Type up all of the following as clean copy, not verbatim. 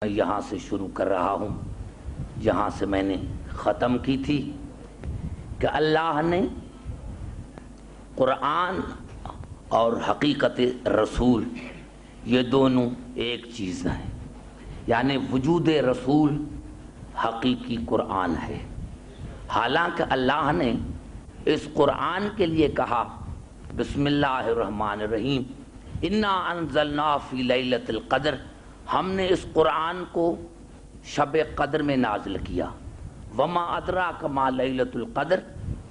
میں یہاں سے شروع کر رہا ہوں جہاں سے میں نے ختم کی تھی کہ اللہ نے قرآن اور حقیقت رسول یہ دونوں ایک چیز ہیں، یعنی وجود رسول حقیقی قرآن ہے۔ حالانکہ اللہ نے اس قرآن کے لیے کہا بسم اللہ الرحمن الرحیم انا انزلنا فی لیلۃ القدر، ہم نے اس قرآن کو شب قدر میں نازل کیا۔ وما ادراک ما لیلۃ القدر،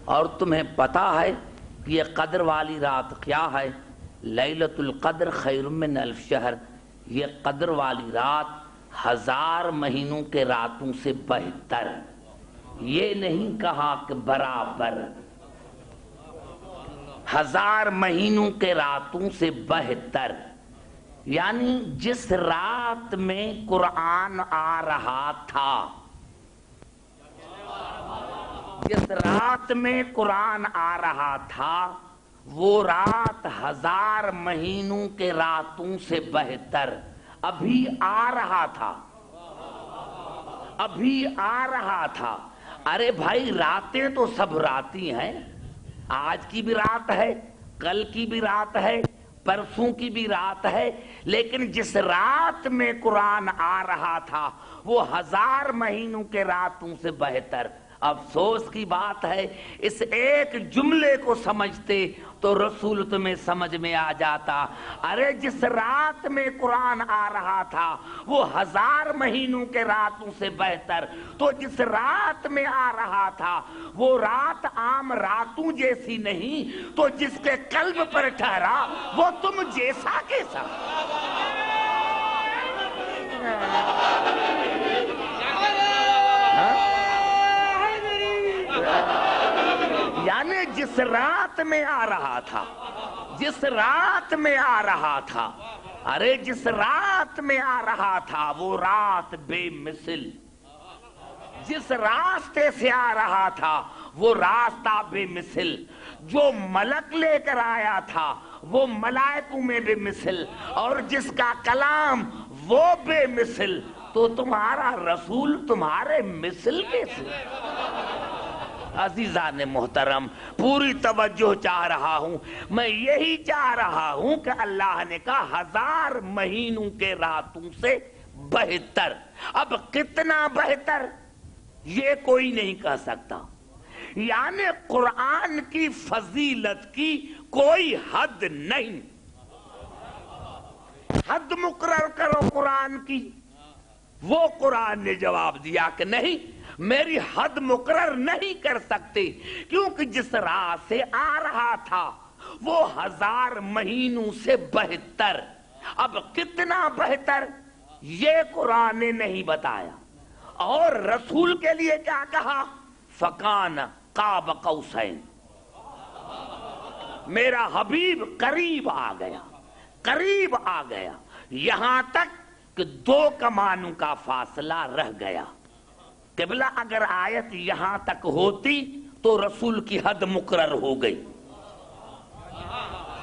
اور تمہیں پتہ ہے کہ یہ قدر والی رات کیا ہے؟ لیلۃ القدر خیر من الف شہر، یہ قدر والی رات 1000 مہینوں کے راتوں سے بہتر۔ یہ نہیں کہا کہ برابر، 1000 مہینوں کے راتوں سے بہتر، یعنی جس رات میں قرآن آ رہا تھا، جس رات میں قرآن آ رہا تھا وہ رات 1000 مہینوں کے راتوں سے بہتر ابھی آ رہا تھا، ابھی آ رہا تھا۔ ارے بھائی راتیں تو سب راتی ہیں، آج کی بھی رات ہے، کل کی بھی رات ہے، پرسوں کی بھی رات ہے، لیکن جس رات میں قرآن آ رہا تھا وہ 1000 مہینوں کے راتوں سے بہتر۔ افسوس کی بات ہے اس ایک جملے کو سمجھتے تو رسول تمہیں سمجھ میں آ جاتا۔ ارے جس رات میں قرآن آ رہا تھا وہ 1000 مہینوں کے راتوں سے بہتر، تو جس رات میں آ رہا تھا وہ رات عام راتوں جیسی نہیں، تو جس کے قلب پر ٹھہرا وہ تم جیسا کیسا۔ یعنی جس رات میں آ رہا تھا، جس رات میں آ رہا تھا، ارے جس رات میں آ رہا تھا وہ رات بے مثل، جس راستے سے آ رہا تھا وہ راستہ بے مثل، جو ملک لے کر آیا تھا وہ ملائکوں میں بے مثل، اور جس کا کلام وہ بے مثل، تو تمہارا رسول تمہارے مثل کیسے؟ عزیزان محترم پوری توجہ چاہ رہا ہوں، میں یہی چاہ رہا ہوں کہ اللہ نے کہا 1000 مہینوں کے راتوں سے بہتر۔ اب کتنا بہتر یہ کوئی نہیں کہہ سکتا، یعنی قرآن کی فضیلت کی کوئی حد نہیں۔ حد مقرر کرو قرآن کی، وہ قرآن نے جواب دیا کہ نہیں، میری حد مقرر نہیں کر سکتے، کیونکہ جس راہ سے آ رہا تھا وہ 1000 مہینوں سے بہتر۔ اب کتنا بہتر یہ قرآن نے نہیں بتایا، اور رسول کے لیے کیا کہا؟ فَكَانَ قَابَ قَوْسَيْنِ، میرا حبیب قریب آ گیا، قریب آ گیا، یہاں تک کہ 2 کمانوں کا فاصلہ رہ گیا۔ قبلہ اگر آیت یہاں تک ہوتی تو رسول کی حد مقرر ہو گئی۔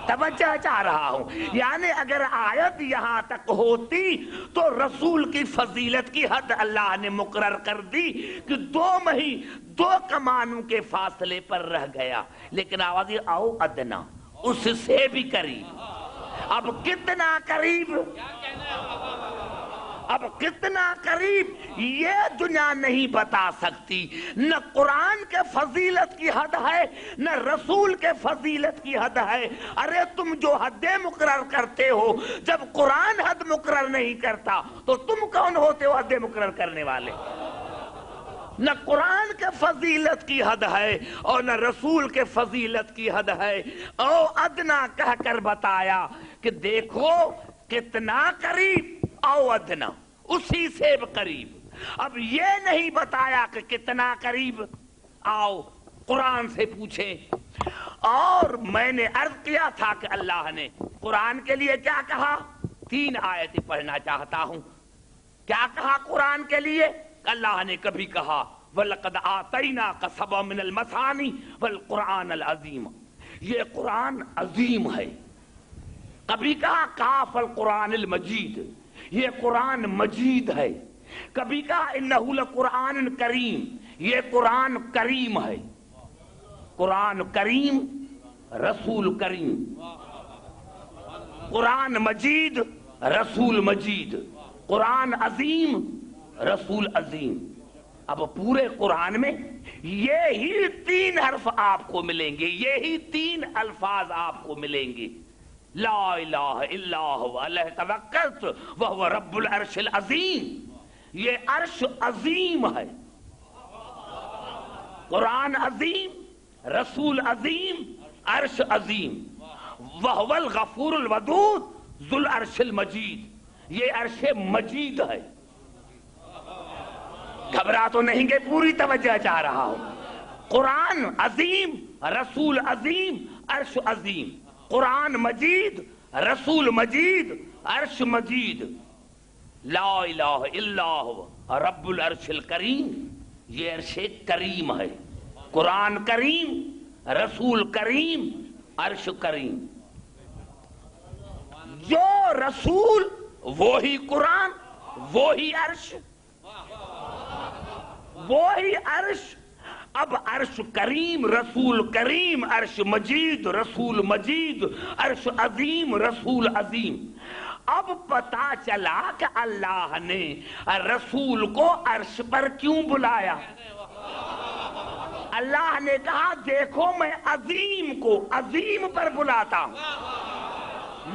توجہ چاہ رہا ہوں، یعنی اگر آیت یہاں تک ہوتی تو رسول کی فضیلت کی حد اللہ نے مقرر کر دی کہ 2 کمانوں کے فاصلے پر رہ گیا، لیکن آواز او ادنا، اس سے بھی قریب۔ اب کتنا قریب، اب کتنا قریب یہ دنیا نہیں بتا سکتی۔ نہ قرآن کے فضیلت کی حد ہے نہ رسول کے فضیلت کی حد ہے۔ ارے تم جو حدیں مقرر کرتے ہو، جب قرآن حد مقرر نہیں کرتا تو تم کون ہوتے ہو حدیں مقرر کرنے والے؟ نہ قرآن کے فضیلت کی حد ہے اور نہ رسول کے فضیلت کی حد ہے۔ او ادنا کہہ کر بتایا کہ دیکھو کتنا قریب، او ادنا اسی سے قریب۔ اب یہ نہیں بتایا کہ کتنا قریب، آؤ قرآن سے پوچھیں۔ اور میں نے عرض کیا تھا کہ اللہ نے قرآن کے لیے کیا کہا؟ 3 آیتیں پڑھنا چاہتا ہوں۔ کیا کہا قرآن کے لیے؟ اللہ نے کبھی کہا وَلَقَدْ آتَيْنَاكَ سَبْعًا مِنَ الْمَثَانِي وَالْقُرْآنَ الْعَظِيمَ، یہ قرآن عظیم ہے۔ کبھی کہا کاف القرآن المجید، یہ قرآن مجید ہے. کبھی کہا انہ لقرآن کریم، یہ قرآن کریم ہے. قرآن کریم، رسول کریم. قرآن مجید، رسول مجید. قرآن عظیم، رسول عظیم. اب پورے قرآن میں یہی 3 حرف آپ کو ملیں گے، یہی 3 الفاظ آپ کو ملیں گے. لا الہ الا هو علیہ توکلت وہو رب العرش العظیم. یہ عرش عظیم ہے. قرآن عظیم، رسول عظیم، عرش عظیم. وہو الغفور الودود ذو العرش المجید. یہ عرش مجید ہے. گھبرا تو نہیں کہ پوری توجہ چاہ رہا ہوں. قرآن عظیم، رسول عظیم، عرش عظیم. قرآن مجید، رسول مجید، عرش مجید. لا الہ الا هو رب العرش الکریم. یہ عرش کریم ہے. قرآن کریم، رسول کریم، عرش کریم. جو رسول وہی قرآن، وہی عرش، وہی عرش. اب عرش کریم، رسول کریم، عرش مجید، رسول مجید، عرش عظیم، رسول عظیم. اب پتا چلا کہ اللہ نے رسول کو عرش پر کیوں بلایا. اللہ نے کہا دیکھو میں عظیم کو عظیم پر بلاتا ہوں،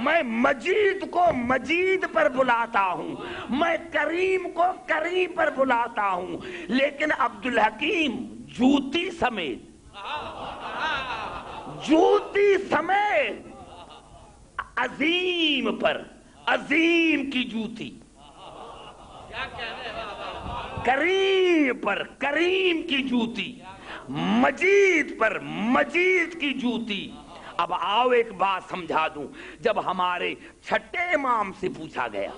میں مجید کو مجید پر بلاتا ہوں، میں کریم کو کریم پر بلاتا ہوں. لیکن عبدالحکیم جوتی سمیت، جوتی سمیت عظیم پر، عظیم کی جوتی، کریم پر کریم کی جوتی، مجید پر مجید کی جوتی. اب آؤ ایک بات سمجھا دوں. جب ہمارے چھٹے امام سے پوچھا گیا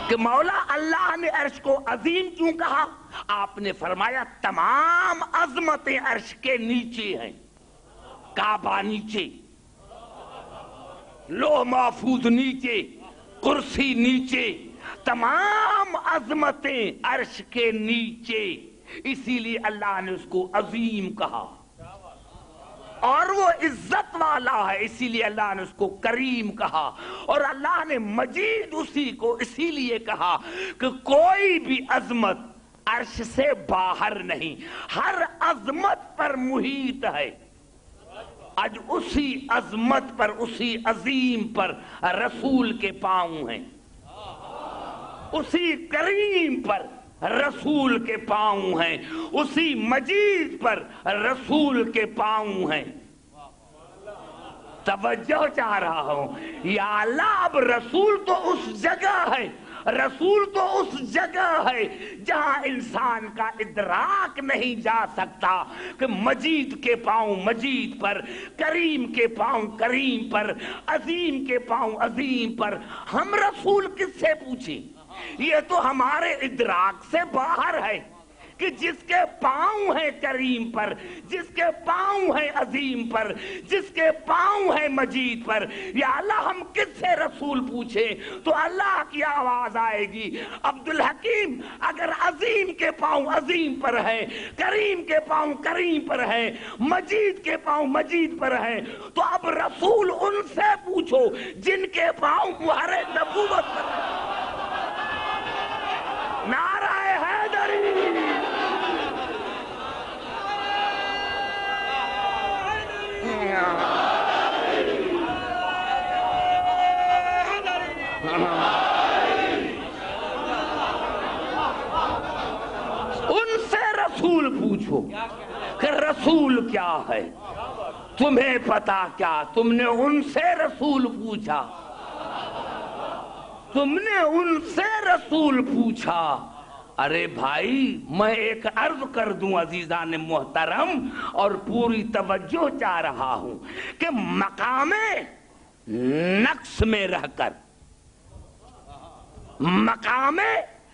کہ مولا اللہ نے عرش کو عظیم کیوں کہا، آپ نے فرمایا تمام عظمتیں عرش کے نیچے ہیں. کعبہ نیچے، لوح محفوظ نیچے، کرسی نیچے، تمام عظمتیں عرش کے نیچے. اسی لیے اللہ نے اس کو عظیم کہا. اور وہ عزت والا ہے، اسی لیے اللہ نے اس کو کریم کہا. اور اللہ نے مجید اسی کو اسی لیے کہا کہ کوئی بھی عظمت عرش سے باہر نہیں، ہر عظمت پر محیط ہے. آج اسی عظمت پر، اسی عظیم پر رسول کے پاؤں ہیں، اسی کریم پر رسول کے پاؤں ہیں، اسی مجید پر رسول کے پاؤں ہیں. توجہ چاہ رہا ہوں. یا اللہ اب رسول تو اس جگہ ہے، رسول تو اس جگہ ہے جہاں انسان کا ادراک نہیں جا سکتا کہ مجید کے پاؤں مجید پر، کریم کے پاؤں کریم پر، عظیم کے پاؤں عظیم پر. ہم رسول کس سے پوچھیں؟ یہ تو ہمارے ادراک سے باہر ہے کہ جس کے پاؤں ہیں کریم پر، جس کے پاؤں ہیں عظیم پر، جس کے پاؤں ہیں مجید پر. یا اللہ ہم کس سے رسول پوچھیں؟ تو اللہ کی آواز آئے گی عبدالحکیم اگر عظیم کے پاؤں عظیم پر ہے، کریم کے پاؤں کریم پر ہے، مجید کے پاؤں مجید پر ہے، تو اب رسول ان سے پوچھو جن کے پاؤں مہر نبوت پر ہے. نعرہ حیدری. ان سے رسول پوچھو کہ رسول کیا ہے. تمہیں پتا کیا؟ تم نے ان سے رسول پوچھا، تم نے ان سے رسول پوچھا. ارے بھائی میں ایک عرض کر دوں عزیزان محترم اور پوری توجہ چاہ رہا ہوں کہ مقام نقص میں رہ کر، مقام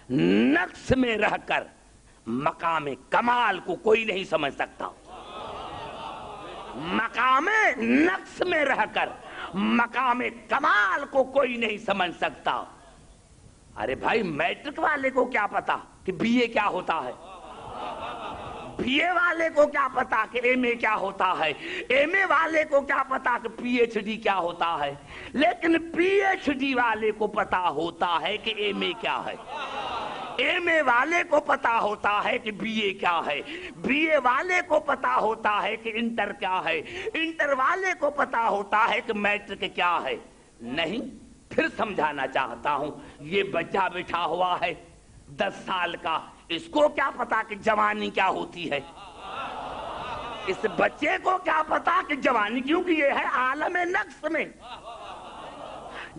نقص میں رہ کر مقام کمال کو کوئی نہیں سمجھ سکتا. مقام نقص میں رہ کر مقام کمال کو کوئی نہیں سمجھ سکتا۔ ارے بھائی میٹرک والے کو کیا پتا کہ بی اے کیا ہوتا ہے، بی اے والے کو کیا پتا کہ ایم اے کیا ہوتا ہے، ایم اے والے کو کیا پتا کہ پی ایچ ڈی کیا ہوتا ہے، لیکن پی ایچ ڈی والے کو پتا ہوتا ہے کہ ایم اے کیا ہے، ایم اے والے کو پتا ہوتا ہے کہ بی اے کیا ہے، بی اے والے کو پتا ہوتا ہے کہ انٹر کیا ہے، انٹر والے کو پتا ہوتا ہے کہ میٹرک کیا ہے۔ نہیں، پھر سمجھانا چاہتا ہوں، یہ بچہ بٹھا ہوا ہے 10 سال کا، اس کو کیا پتا کہ جوانی کیا ہوتی ہے؟ اس بچے کو کیا پتا کہ جوانی، کیونکہ یہ ہے عالم نقص میں،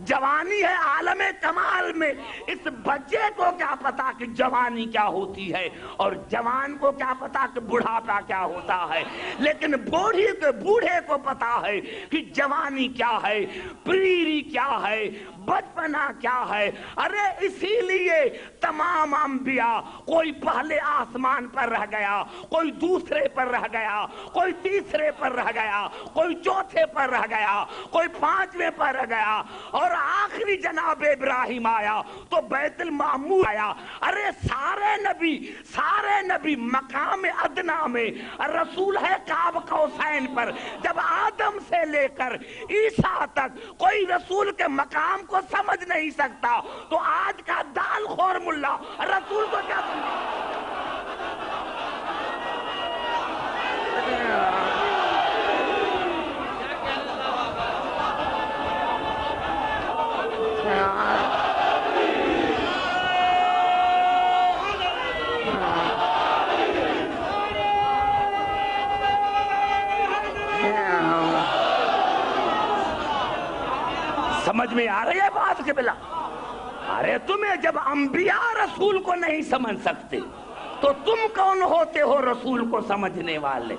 جوانی ہے عالم کمال میں۔ اس بچے کو کیا پتا کہ جوانی کیا ہوتی ہے، اور جوان کو کیا پتا کہ بڑھاپا کیا ہوتا ہے، لیکن بوڑھے کو پتا ہے کہ جوانی کیا ہے، پیری کیا ہے، بچپنا کیا ہے۔ ارے اسی لیے تمام انبیاء، کوئی پہلے آسمان پر رہ گیا، کوئی دوسرے پر رہ گیا، کوئی تیسرے پر رہ گیا، کوئی چوتھے پر رہ گیا، کوئی 5ویں پر رہ گیا، اور آخری جناب ابراہیم آیا تو بیت المعمور آیا۔ ارے سارے نبی مقام ادنا میں، رسول ہے قاب قوسین پر۔ جب آدم سے لے کر عیسیٰ تک کوئی رسول کے مقام کو سمجھ نہیں سکتا، تو آج کا دال خور ملا رسول کو کیا سمجھے؟ سمجھ میں آ رہی ہے بات کے بلا؟ ارے تمہیں جب انبیاء رسول کو نہیں سمجھ سکتے تو تم کون ہوتے ہو رسول کو سمجھنے والے؟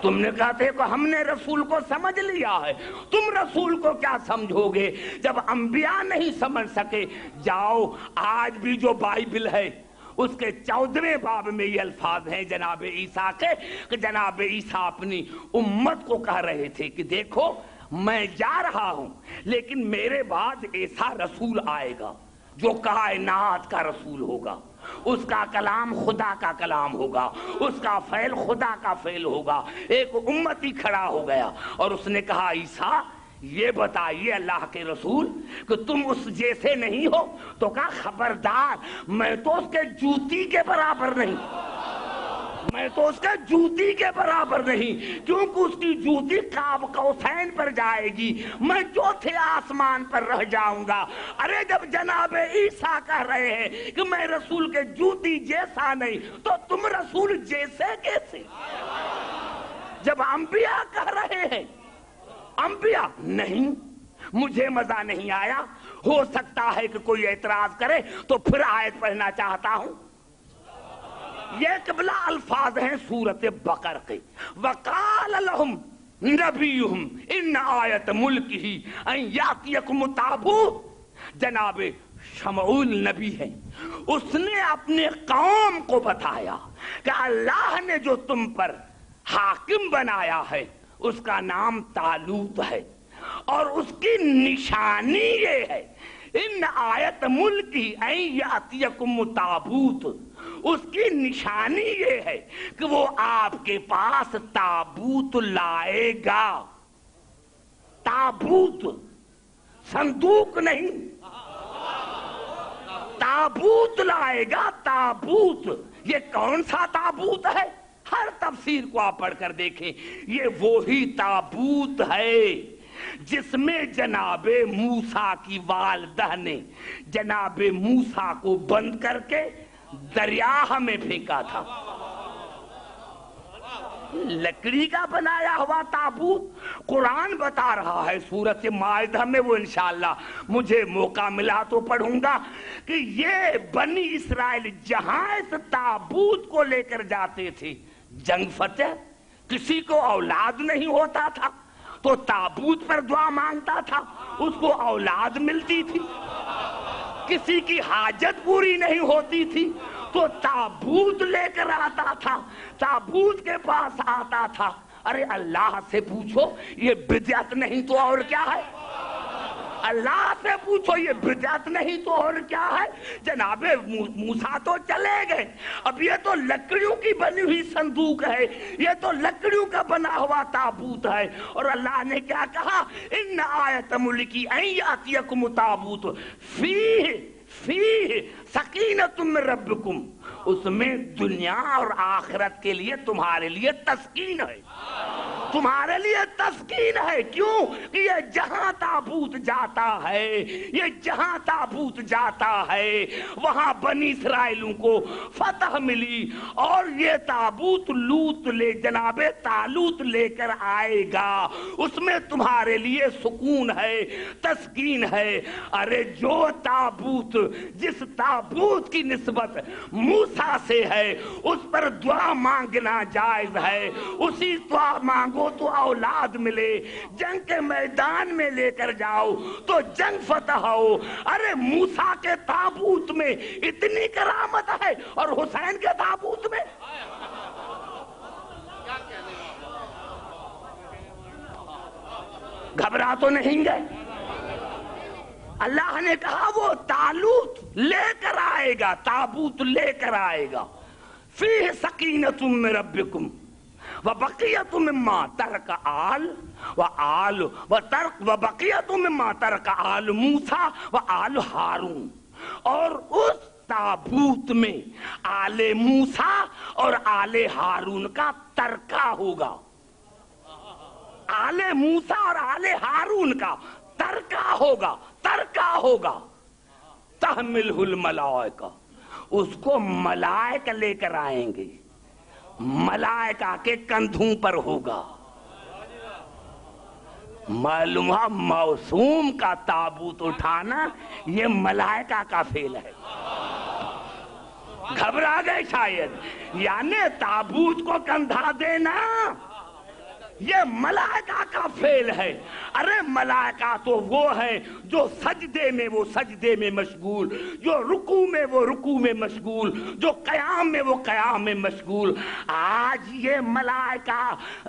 تم نے کہتے کہ ہم نے رسول کو سمجھ لیا ہے، تم رسول کو کیا سمجھو گے جب انبیاء نہیں سمجھ سکے؟ جاؤ، آج بھی جو بائبل ہے اس کے 14ویں باب میں یہ الفاظ ہیں جناب عیسیٰ کے، کہ جناب عیسیٰ اپنی امت کو کہہ رہے تھے کہ دیکھو میں جا رہا ہوں، لیکن میرے بعد ایسا رسول آئے گا جو کائنات کا رسول ہوگا، اس کا کلام خدا کا کلام ہوگا، اس کا فعل خدا کا فعل ہوگا۔ ایک امتی کھڑا ہو گیا اور اس نے کہا عیسیٰ یہ بتائیے اللہ کے رسول کہ تم اس جیسے نہیں ہو؟ تو کہا خبردار، میں تو اس کے جوتی کے برابر نہیں، میں تو اس کے جوتی کے برابر نہیں، کیونکہ اس کی جوتی قاب قوسین پر جائے گی، میں چوتھے آسمان پر رہ جاؤں گا۔ ارے جب جناب عیسیٰ کہہ رہے ہیں کہ میں رسول کے جوتی جیسا نہیں، تو تم رسول جیسے کیسے؟ جب انبیاء کہہ رہے ہیں، انبیاء نہیں، مجھے مزہ نہیں آیا، ہو سکتا ہے کہ کوئی اعتراض کرے تو پھر آیت پڑھنا چاہتا ہوں۔ یہ قبلہ الفاظ ہیں سورت بقر کے، وَقَالَ لَهُمْ نَبِيُّهُمْ إِنَّ آیَةَ مُلْكِهِ أَن يَأْتِيَكُمُ التَّابُوتُ۔ جناب شمعون نبی ہے، اس نے اپنے قوم کو بتایا کہ اللہ نے جو تم پر حاکم بنایا ہے اس کا نام طالوت ہے، اور اس کی نشانی یہ ہے ان آیت ملکی ان یاتیکم تابوت، اس کی نشانی یہ ہے کہ وہ آپ کے پاس تابوت لائے گا۔ تابوت، صندوق نہیں، تابوت لائے گا، تابوت۔ یہ کون سا تابوت ہے؟ ہر تفسیر کو آپ پڑھ کر دیکھیں، یہ وہی تابوت ہے جس میں جناب موسیٰ کی والدہ نے جناب موسیٰ کو بند کر کے دریا میں پھینکا تھا۔ لکڑی کا بنایا ہوا تابوت، قرآن بتا رہا ہے سورۃ مائدہ میں، وہ انشاءاللہ مجھے موقع ملا تو پڑھوں گا، کہ یہ بنی اسرائیل جہاں اس تابوت کو لے کر جاتے تھے جنگ فتح، کسی کو اولاد نہیں ہوتا تھا تو تابوت پر دعا مانگتا تھا، اس کو اولاد ملتی تھی۔ کسی کی حاجت پوری نہیں ہوتی تھی تو تابوت لے کر آتا تھا، تابوت کے پاس آتا تھا۔ ارے اللہ سے پوچھو، یہ بدعت نہیں تو اور کیا ہے؟ اللہ سے پوچھو یہ بدعت نہیں تو اور کیا ہے؟ جناب موسیٰ تو چلے گئے، اب یہ تو لکڑیوں کی بنی ہوئی صندوق ہے، یہ تو لکڑیوں کا بنا ہوا تابوت ہے، اور اللہ نے کیا کہا؟ ان آیت ملکی ان یاتیکم تابوت فیہ سکینۃ من ربکم، اس میں دنیا اور آخرت کے لیے تمہارے لیے تسکین ہے، تمہارے لیے تسکین ہے۔ کیوں کہ یہ جہاں تابوت جاتا ہے، یہ جہاں تابوت جاتا ہے وہاں بنی اسرائیلوں کو فتح ملی، اور یہ تابوت جناب طالوت لے کر آئے گا، اس میں تمہارے لیے سکون ہے، تسکین ہے۔ ارے جو تابوت، جس تابوت کی نسبت موسیٰ سے ہے اس پر دعا مانگنا جائز ہے، اسی دعا مانگو تو اولاد ملے، جنگ کے میدان میں لے کر جاؤ تو جنگ فتح ہو۔ ارے موسیٰ کے تابوت میں اتنی کرامت ہے اور حسین کے تابوت میں گھبرا تو نہیں گئے؟ اللہ نے کہا وہ طالوت لے کر آئے گا، تابوت لے کر آئے گا، فیہ سکینۃ من ربکم وبقیۃ مما ترک وبقیۃ مما ترک آل موسیٰ وآل ہارون، اور اس تابوت میں آل موسیٰ اور آل ہارون کا ترکہ ہوگا، آل موسیٰ اور آل ہارون کا ترکہ ہوگا، ترکہ ہوگا۔ تحملہ الملائکہ، اس کو ملائکہ لے کر آئیں گے، ملائکہ کے کندھوں پر ہوگا۔ معلوم ہے معصوم کا تابوت اٹھانا یہ ملائکہ کا فعل ہے۔ گھبرا گئے شاید، یعنی تابوت کو کندھا دینا یہ ملائکہ کا فعل ہے۔ ارے ملائکہ تو وہ ہے جو سجدے میں وہ سجدے میں مشغول، جو رکوع میں وہ رکوع میں مشغول، جو قیام میں وہ قیام میں مشغول۔ آج یہ ملائکہ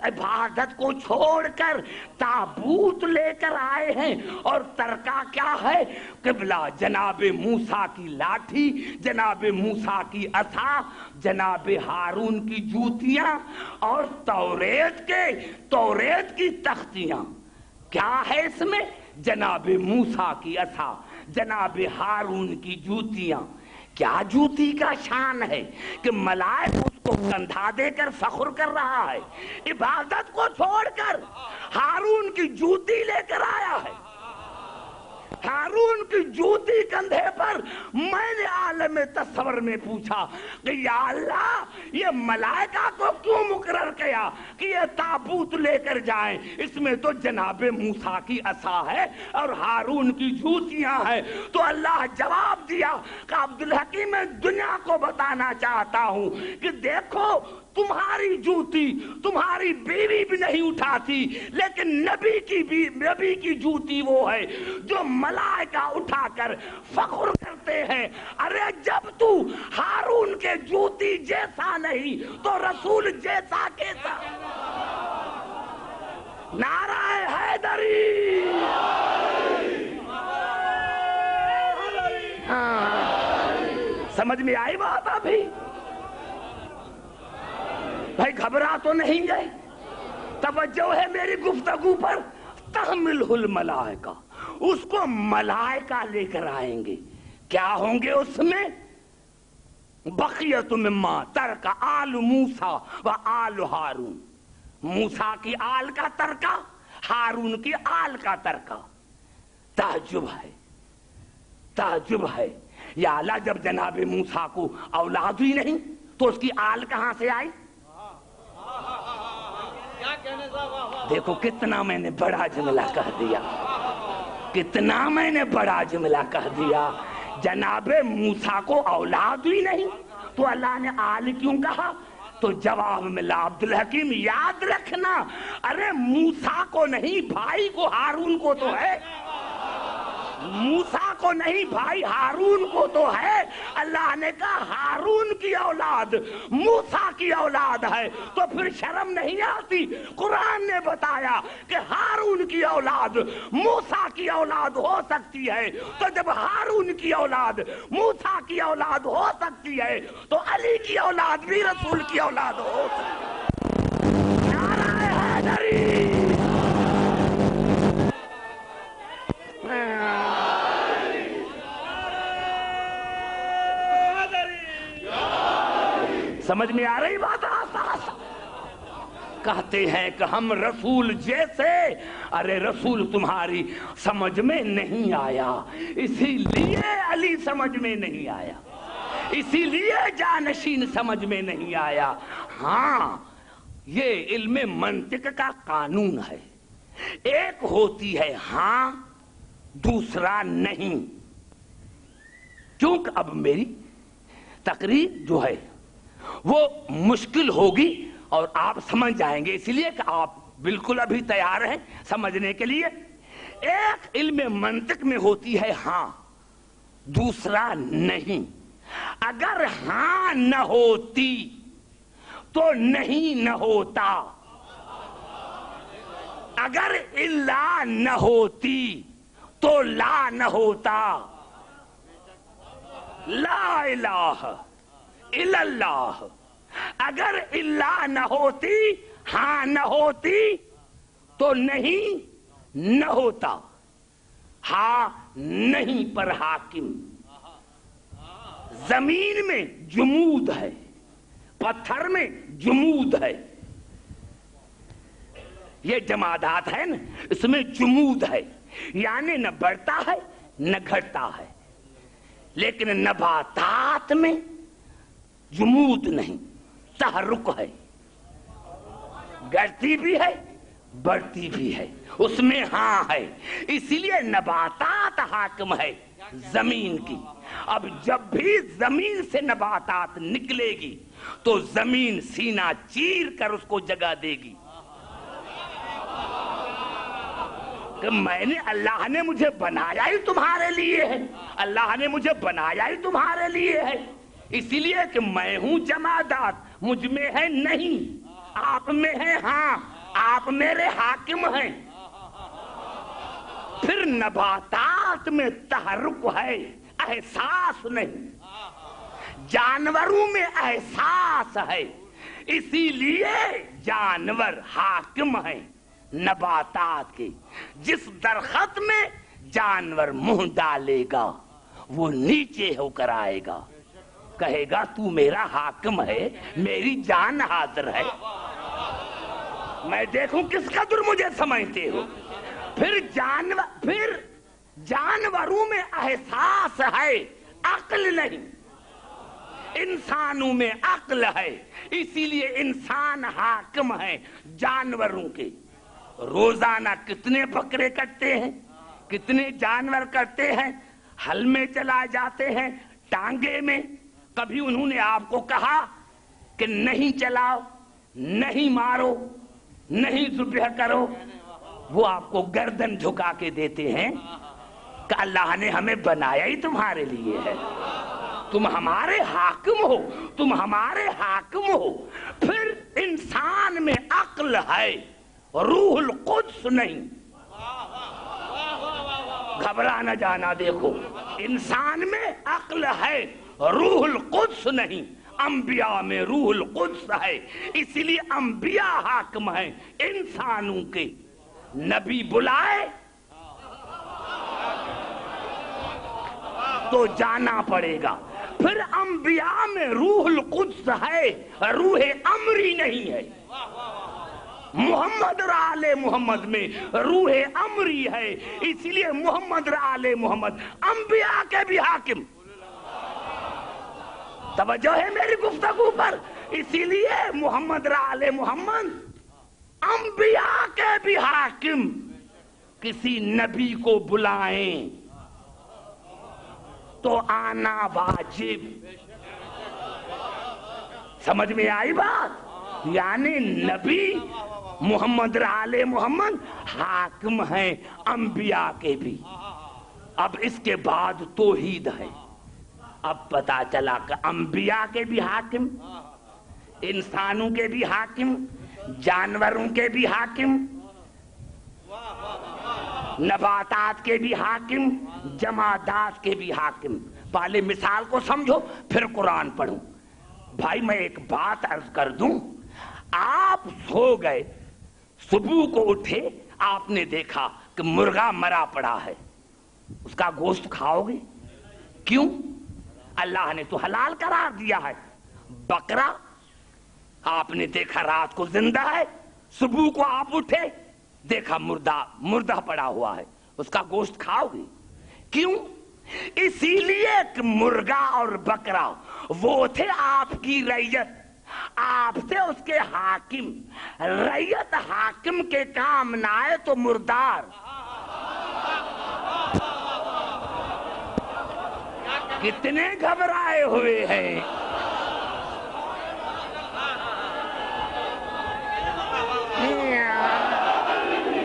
عبادت کو چھوڑ کر تابوت لے کر آئے ہیں، اور ترکہ کیا ہے؟ قبلہ جناب موسیٰ کی لاٹھی، جناب موسیٰ کی عصا، جناب ہارون کی جوتیاں، اور توریت کی تختیاں۔ کیا ہے اس میں؟ جناب موسیٰ کی عصا، جناب ہارون کی جوتیاں۔ کیا جوتی کا شان ہے کہ ملائک اس کو کندھا دے کر فخر کر رہا ہے، عبادت کو چھوڑ کر ہارون کی جوتی لے کر آیا ہے، ہارون کی جوتی کندھے پر۔ میں نے عالم تصور میں پوچھا کہ یا اللہ یہ ملائکہ کو کیوں مقرر کیا کہ یہ تابوت لے کر جائیں؟ اس میں تو جناب موسیٰ کی عصا ہے اور ہارون کی جوتیاں ہیں۔ تو اللہ جواب دیا کہ عبدالحکیم میں دنیا کو بتانا چاہتا ہوں کہ دیکھو تمہاری جوتی تمہاری بیوی بھی نہیں اٹھاتی، لیکن نبی کی جوتی وہ ہے جو ملائکہ اٹھا کر فخر کرتے ہیں۔ ارے جب تو ہارون کے جوتی جیسا نہیں تو رسول جیسا کیسا؟ نعرہ حیدری! سمجھ میں آئی بات ابھی؟ بھائی گھبرا تو نہیں گئے؟ توجہ ہے میری گفتگو پر۔ تحملہ الملائکہ، اس کو ملائکہ لے کر آئیں گے۔ کیا ہوں گے اس میں؟ بقیۃ مما ترک آل موسیٰ و آل ہارون، موسیٰ کی آل کا ترکہ، ہارون کی آل کا ترکہ۔ تعجب ہے، تعجب ہے، یا اللہ جب جناب موسیٰ کو اولاد ہی نہیں تو اس کی آل کہاں سے آئی؟ دیکھو کتنا میں نے بڑا جملہ کہہ دیا، کتنا میں نے بڑا جملہ کہہ دیا۔ جناب موسیٰ کو اولاد ہی نہیں تو اللہ نے آل کیوں کہا؟ تو جواب ملا عبدالحکیم یاد رکھنا، ارے موسیٰ کو نہیں، بھائی کو ہارون کو تو ہے۔ موسیٰ کو نہیں بھائی ہارون کو تو ہے. اللہ نے کہا ہارون کی اولاد موسیٰ کی اولاد ہے, تو پھر شرم نہیں آتی؟ قرآن نے بتایا کہ ہارون کی اولاد موسیٰ کی اولاد ہو سکتی ہے, تو جب ہارون کی اولاد موسیٰ کی اولاد ہو سکتی ہے تو علی کی اولاد بھی رسول کی اولاد ہو سکتی ہے. نعرہ حیدری. سمجھ میں آ رہی بات؟ کہتے ہیں کہ ہم رسول جیسے. ارے رسول تمہاری سمجھ میں نہیں آیا, اسی لیے علی سمجھ میں نہیں آیا, اسی لیے جانشین سمجھ میں نہیں آیا. ہاں یہ علم منطق کا قانون ہے, ایک ہوتی ہے ہاں دوسرا نہیں. کیونکہ اب میری تقریر جو ہے وہ مشکل ہوگی اور آپ سمجھ جائیں گے, اس لیے کہ آپ بالکل ابھی تیار ہیں سمجھنے کے لیے. ایک علم منطق میں ہوتی ہے ہاں دوسرا نہیں. اگر ہاں نہ ہوتی تو نہیں نہ ہوتا, اگر الا نہ ہوتی تو لا نہ ہوتا. لا الہ الا اللہ. اگر الا نہ ہوتی, ہاں نہ ہوتی تو نہیں نہ ہوتا. ہاں نہیں پر حاکم. زمین میں جمود ہے, پتھر میں جمود ہے, یہ جمادات ہے نا, اس میں جمود ہے, یعنی نہ بڑھتا ہے نہ گھٹتا ہے. لیکن نباتات میں جمود نہیں, تحرک ہے, گڑتی بھی ہے بڑھتی بھی ہے, اس میں ہاں ہے. اسی لیے نباتات حاکم ہے زمین کی. اب جب بھی زمین سے نباتات نکلے گی تو زمین سینہ چیر کر اس کو جگہ دے گی کہ میں نے, اللہ نے مجھے بنایا ہی تمہارے لیے ہے, اللہ نے مجھے بنایا ہی تمہارے لیے ہے. اسی لیے کہ میں ہوں جمادات, مجھ میں ہے نہیں, آپ میں ہے ہاں, آپ میرے حاکم ہیں. پھر نباتات میں تحرک ہے, احساس نہیں. جانوروں میں احساس ہے, اسی لیے جانور حاکم ہیں نباتات کے. جس درخت میں جانور منہ ڈالے گا وہ نیچے ہو کر آئے گا, کہے گا تو میرا حاکم ہے, میری جان حاضر ہے, میں دیکھوں کس قدر مجھے سمجھتے ہو. پھر جانوروں میں احساس ہے, عقل نہیں. انسانوں میں عقل ہے, اسی لیے انسان حاکم ہے جانوروں کے. روزانہ کتنے بکرے کٹتے ہیں, کتنے جانور کرتے ہیں, ہل میں چلا جاتے ہیں, ٹانگے میں. کبھی انہوں نے آپ کو کہا کہ نہیں چلاؤ, نہیں مارو, نہیں ذبح کرو؟ وہ آپ کو گردن جھکا کے دیتے ہیں کہ اللہ نے ہمیں بنایا ہی تمہارے لیے ہے, تم ہمارے حاکم ہو, تم ہمارے حاکم ہو. پھر انسان میں عقل ہے, روح القدس نہیں. گھبرا نہ جانا, دیکھو انسان میں عقل ہے, روح القدس نہیں. انبیاء میں روح القدس ہے, اسی لیے انبیاء حاکم ہیں انسانوں کے. نبی بلائے تو جانا پڑے گا. پھر انبیاء میں روح القدس ہے, روح امری نہیں ہے. محمد اور آل محمد میں روح امری ہے, اسی لیے محمد اور آل محمد انبیاء کے بھی حاکم. توجہ ہے میری گفتگو پر؟ اسی لیے محمد اور آل محمد انبیاء کے بھی حاکم. کسی نبی کو بلائیں تو آنا واجب. سمجھ میں آئی بات؟ یعنی نبی محمد اور آل محمد حاکم ہیں انبیاء کے بھی. اب اس کے بعد توحید ہے. اب پتا چلا کہ انبیاء کے بھی حاکم، انسانوں کے بھی حاکم، جانوروں کے بھی حاکم، نباتات کے بھی حاکم، جمادات کے بھی حاکم. پہلے مثال کو سمجھو پھر قرآن پڑھو. بھائی میں ایک بات عرض کر دوں، آپ سو گئے، صبح کو اٹھے، آپ نے دیکھا کہ مرغا مرا پڑا ہے، اس کا گوشت کھاؤ گے؟ کیوں؟ اللہ نے تو حلال قرار دیا ہے. بکرا آپ نے دیکھا رات کو زندہ ہے، صبح کو آپ اٹھے دیکھا مردہ پڑا ہوا ہے، اس کا گوشت کھاؤ گے؟ کیوں؟ اسی لیے کہ مرغا اور بکرا وہ تھے آپ کی رعیت، آپ سے اس کے حاکم. رعیت حاکم کے کام نہ آئے تو مردار. کتنے گھبرائے ہوئے ہیں.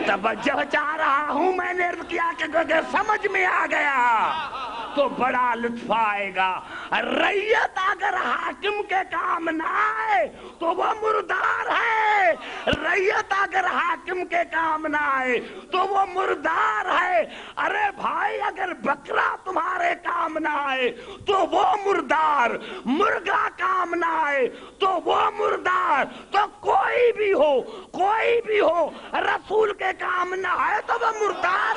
توجہ چاہ رہا ہوں، میں نے عرض کیا کہ اگر سمجھ میں آ گیا تو بڑا لطف آئے گا. رعیت اگر حاکم کے کام نہ آئے تو وہ مردار ہے. رعیت اگر حاکم کے کام نہ آئے تو وہ مردار ہے. ارے بھائی اگر بکرا تمہارے کام نہ آئے تو وہ مردار، مرغا کام نہ آئے تو وہ مردار. تو کوئی بھی ہو رسول کے کام نہ آئے تو وہ مردار.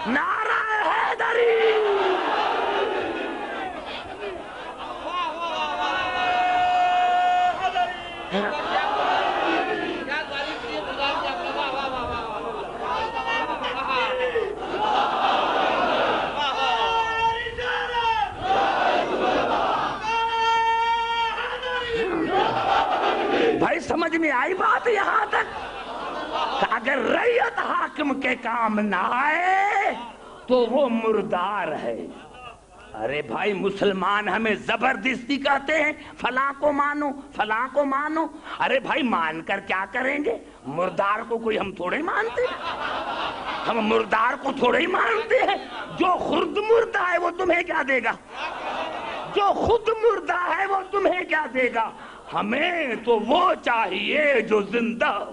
نعرہ حیدری. بھائی سمجھ میں آئی بات یہاں تک کہ اگر رعیت حاکم کے کام نہ آئے تو وہ مردار ہے. ارے بھائی مسلمان ہمیں زبردستی کہتے ہیں فلاں کو مانو فلاں کو مانو. ارے بھائی مان کر کیا کریں گے؟ مردار کو کوئی ہم تھوڑے مانتے ہیں، ہم مردار کو تھوڑے ہی مانتے ہیں. جو خود مردہ ہے وہ تمہیں کیا دے گا؟ جو خود مردہ ہے وہ تمہیں کیا دے گا؟ ہمیں تو وہ چاہیے جو زندہ ہو،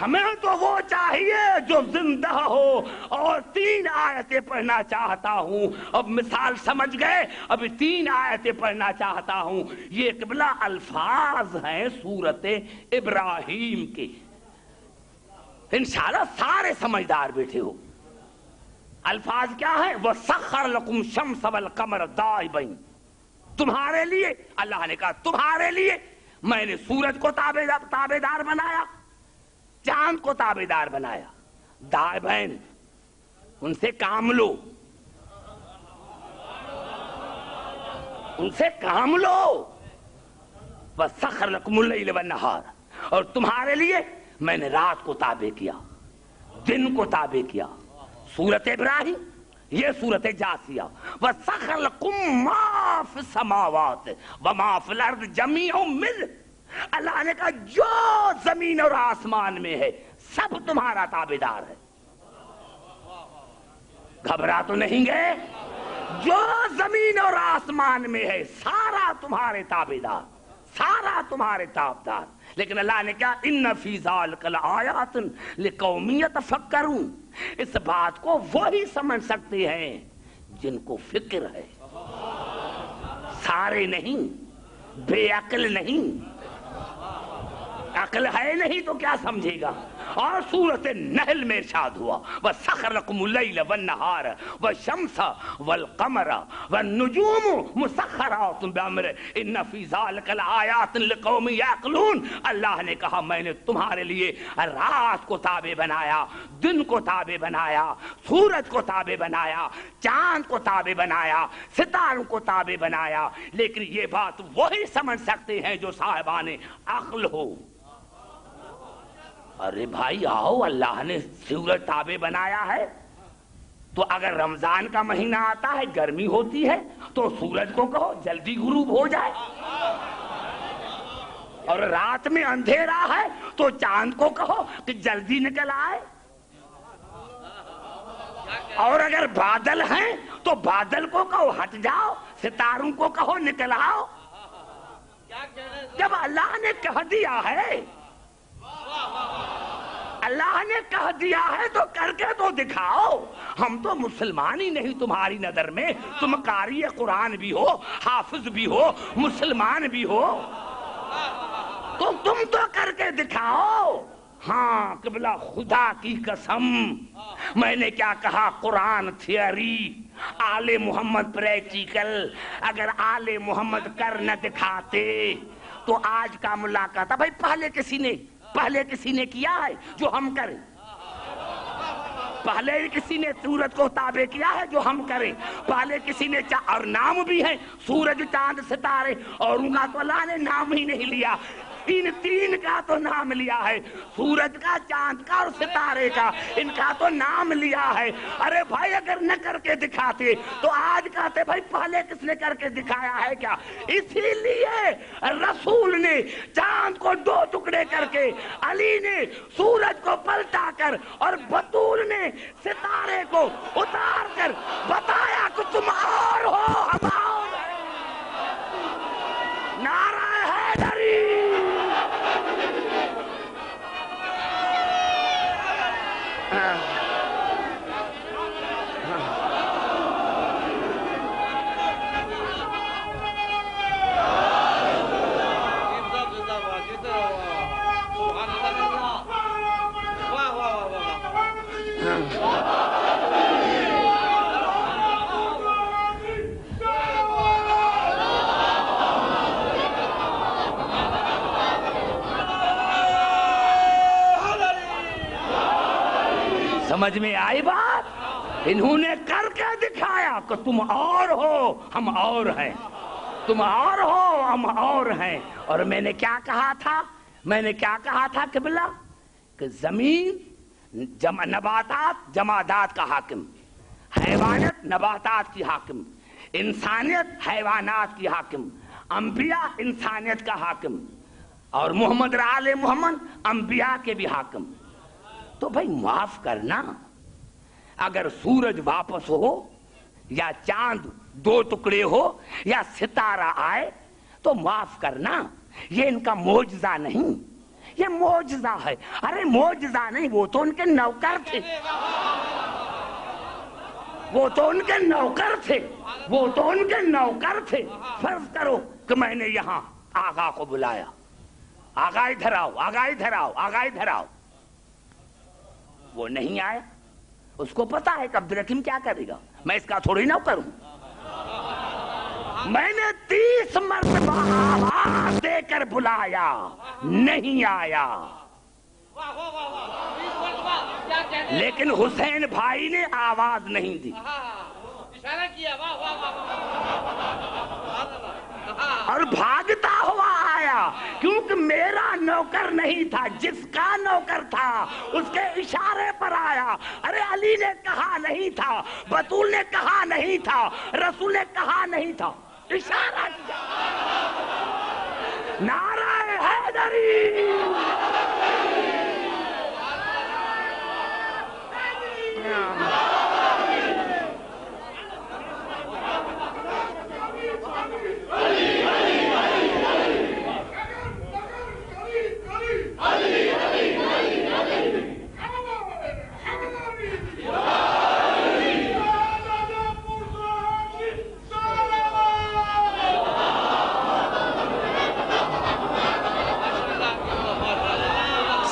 ہمیں تو وہ چاہیے جو زندہ ہو. اور 3 آیتیں پڑھنا چاہتا ہوں. اب مثال سمجھ گئے، اب 3 آیتیں پڑھنا چاہتا ہوں. یہ قبلہ الفاظ ہیں سورت ابراہیم کے. انشاءاللہ سارے سمجھدار بیٹھے ہو. الفاظ کیا ہیں؟ وَسَخَّرَ لَكُمْ الشَّمْسَ وَالْقَمَرَ دَائِبَيْنِ. تمہارے لیے، اللہ نے کہا تمہارے لیے میں نے سورج کو تابعدار بنایا، چاند کو تابعدار بنایا. دائبین، ان سے کام لو، ان سے کام لو. وَسَخَّرَ لَكُمُ اللَّيْلَ وَالنَّهَارَ. اور تمہارے لیے میں نے رات کو تابع کیا، دن کو تابع کیا. سورت ابراہیم، یہ سورت جاسیہ. وَسَخَّرَ لَكُم مَّا فِي السَّمَاوَاتِ وَمَا فِي الْأَرْضِ جَمِيعًا مِّنْهُ. اللہ نے کہا جو زمین اور آسمان میں ہے سب تمہارا تابعدار ہے. گھبرا تو نہیں گئے؟ جو زمین اور آسمان میں ہے سارا تمہارے تابعدار، سارا تمہارے تابعدار. لیکن اللہ نے کہا ان فی ذالک لآیات لقوم یتفکرون. اس بات کو وہی سمجھ سکتے ہیں جن کو فکر ہے، سارے نہیں، بے عقل نہیں. عقل ہے نہیں تو کیا سمجھے گا؟ اور سورت نحل میں ارشاد ہوا وَسَخَّرَ لَكُمُ اللَّيْلَ وَالنَّهَارَ وَالشَّمْسَ وَالْقَمَرَ وَالنُّجُومُ مُسَخَّرَاتٌ بِأَمْرِهِ إِنَّ فِي ذَلِكَ لَآيَاتٍ لِقَوْمٍ يَعْقِلُونَ. اللہ نے کہا میں نے تمہارے لیے رات کو تابع بنایا، دن کو تابع بنایا، سورج کو تابع بنایا، چاند کو تابع بنایا، ستاروں کو تابع بنایا. لیکن یہ بات وہی سمجھ سکتے ہیں جو صاحبان عقل ہو. ارے بھائی آؤ، اللہ نے سورج تابع بنایا ہے تو اگر رمضان کا مہینہ آتا ہے گرمی ہوتی ہے تو سورج کو کہو جلدی غروب ہو جائے، اور رات میں اندھیرا ہے تو چاند کو کہو کہ جلدی نکل آئے. اور اگر بادل ہیں تو بادل کو کہو ہٹ جاؤ، ستاروں کو کہو نکل آؤ۔ جب اللہ نے کہہ دیا ہے، اللہ نے کہہ دیا ہے تو کر کے تو دکھاؤ۔ ہم تو مسلمان ہی نہیں تمہاری نظر میں، تم قاری قرآن بھی ہو، حافظ بھی ہو، مسلمان بھی ہو، تو تم تو کر کے دکھاؤ۔ ہاں قبلہ خدا کی قسم، میں نے کیا کہا، قرآن تھیوری، آل محمد پریکٹیکل۔ اگر آل محمد کر نہ دکھاتے تو آج کا ملاقات، بھائی پہلے کسی نے کیا ہے جو ہم کریں؟ پہلے کسی نے سورج کو تابع کیا ہے جو ہم کریں؟ پہلے کسی نے اور نام بھی ہے، سورج چاند ستارے، اور ان کا تو اللہ نے نام ہی نہیں لیا۔ تین کا تو نام لیا ہے، سورج کا، چاند کا اور ستارے کا، ان کا تو نام لیا ہے۔ ارے بھائی اگر نہ کر کے دکھاتے تو آج کہتے بھائی پہلے کس نے کر کے دکھایا ہے کیا؟ اسی لیے رسول نے چاند کو 2 ٹکڑے کر کے، علی نے سورج کو پلٹا کر، اور بطول نے ستارے کو اتار کر بتایا کہ تم اور ہو، ہم اور ہیں۔ نعرہ حیدری! سمجھ میں آئی بات؟ انہوں نے کر کے دکھایا کہ تم اور ہو، ہم اور ہیں، تم اور ہو، ہم اور ہیں۔ اور میں نے کیا کہا تھا قبلہ، کہ زمین نباتات جمادات کا حاکم، حیوانات نباتات کی حاکم، انسانیت حیوانات کی حاکم، انبیاء انسانیت کا حاکم، اور محمد آل محمد انبیاء کے بھی حاکم۔ تو بھائی معاف کرنا، اگر سورج واپس ہو یا چاند 2 ٹکڑے ہو یا ستارہ آئے تو معاف کرنا، یہ ان کا معجزہ نہیں، یہ معجزہ ہے۔ ارے معجزہ نہیں، وہ تو ان کے نوکر تھے، وہ تو ان کے نوکر تھے۔ فرض کرو کہ میں نے یہاں آقا کو بلایا، آقا ادھر آؤ، آقا ادھر آؤ، آقا ادھر آؤ، وہ نہیں آیا۔ اس کو پتا ہے کہ عبدالحکیم کیا کرے گا، میں اس کا تھوڑی نہ کروں۔ میں نے 30 مرتبہ آواز دے کر بلایا، نہیں آیا، لیکن حسین بھائی نے آواز نہیں دی اور بھاگتا ہوا آیا، کیونکہ میرا نوکر نہیں تھا، جس کا نوکر تھا اس کے اشارے پر آیا۔ ارے علی نے کہا نہیں تھا، بطول نے کہا نہیں تھا، رسول نے کہا نہیں تھا، اشارہ کیا۔ نعرہ حیدری!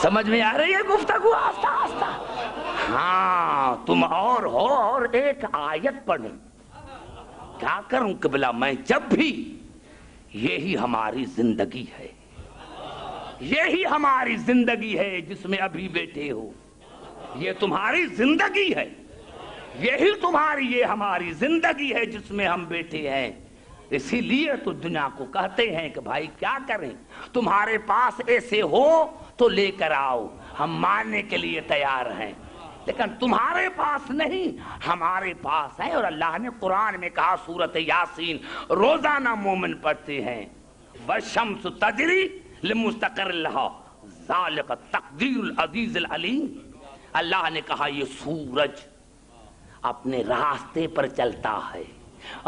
سمجھ میں آ رہی ہے گفتگو آہستہ آہستہ؟ ہاں تم اور ہو، اور ایک آیت پڑھیں۔ کیا کروں قبلہ میں، جب بھی یہی ہماری زندگی ہے، یہی ہماری زندگی ہے جس میں ابھی بیٹھے ہو، یہ تمہاری زندگی ہے، یہی تمہاری، یہ ہماری زندگی ہے جس میں ہم بیٹھے ہیں۔ اسی لیے تو دنیا کو کہتے ہیں کہ بھائی کیا کریں، تمہارے پاس ایسے ہو تو لے کر آؤ، ہم ماننے کے لیے تیار ہیں، لیکن تمہارے پاس نہیں، ہمارے پاس ہے۔ اور اللہ نے قرآن میں کہا، سورۃ یاسین روزانہ مومن پڑھتے ہیں، والشمس تجری لمستقر لها ذالک تقدیر العزیز العلیم۔ اللہ نے کہا یہ سورج اپنے راستے پر چلتا ہے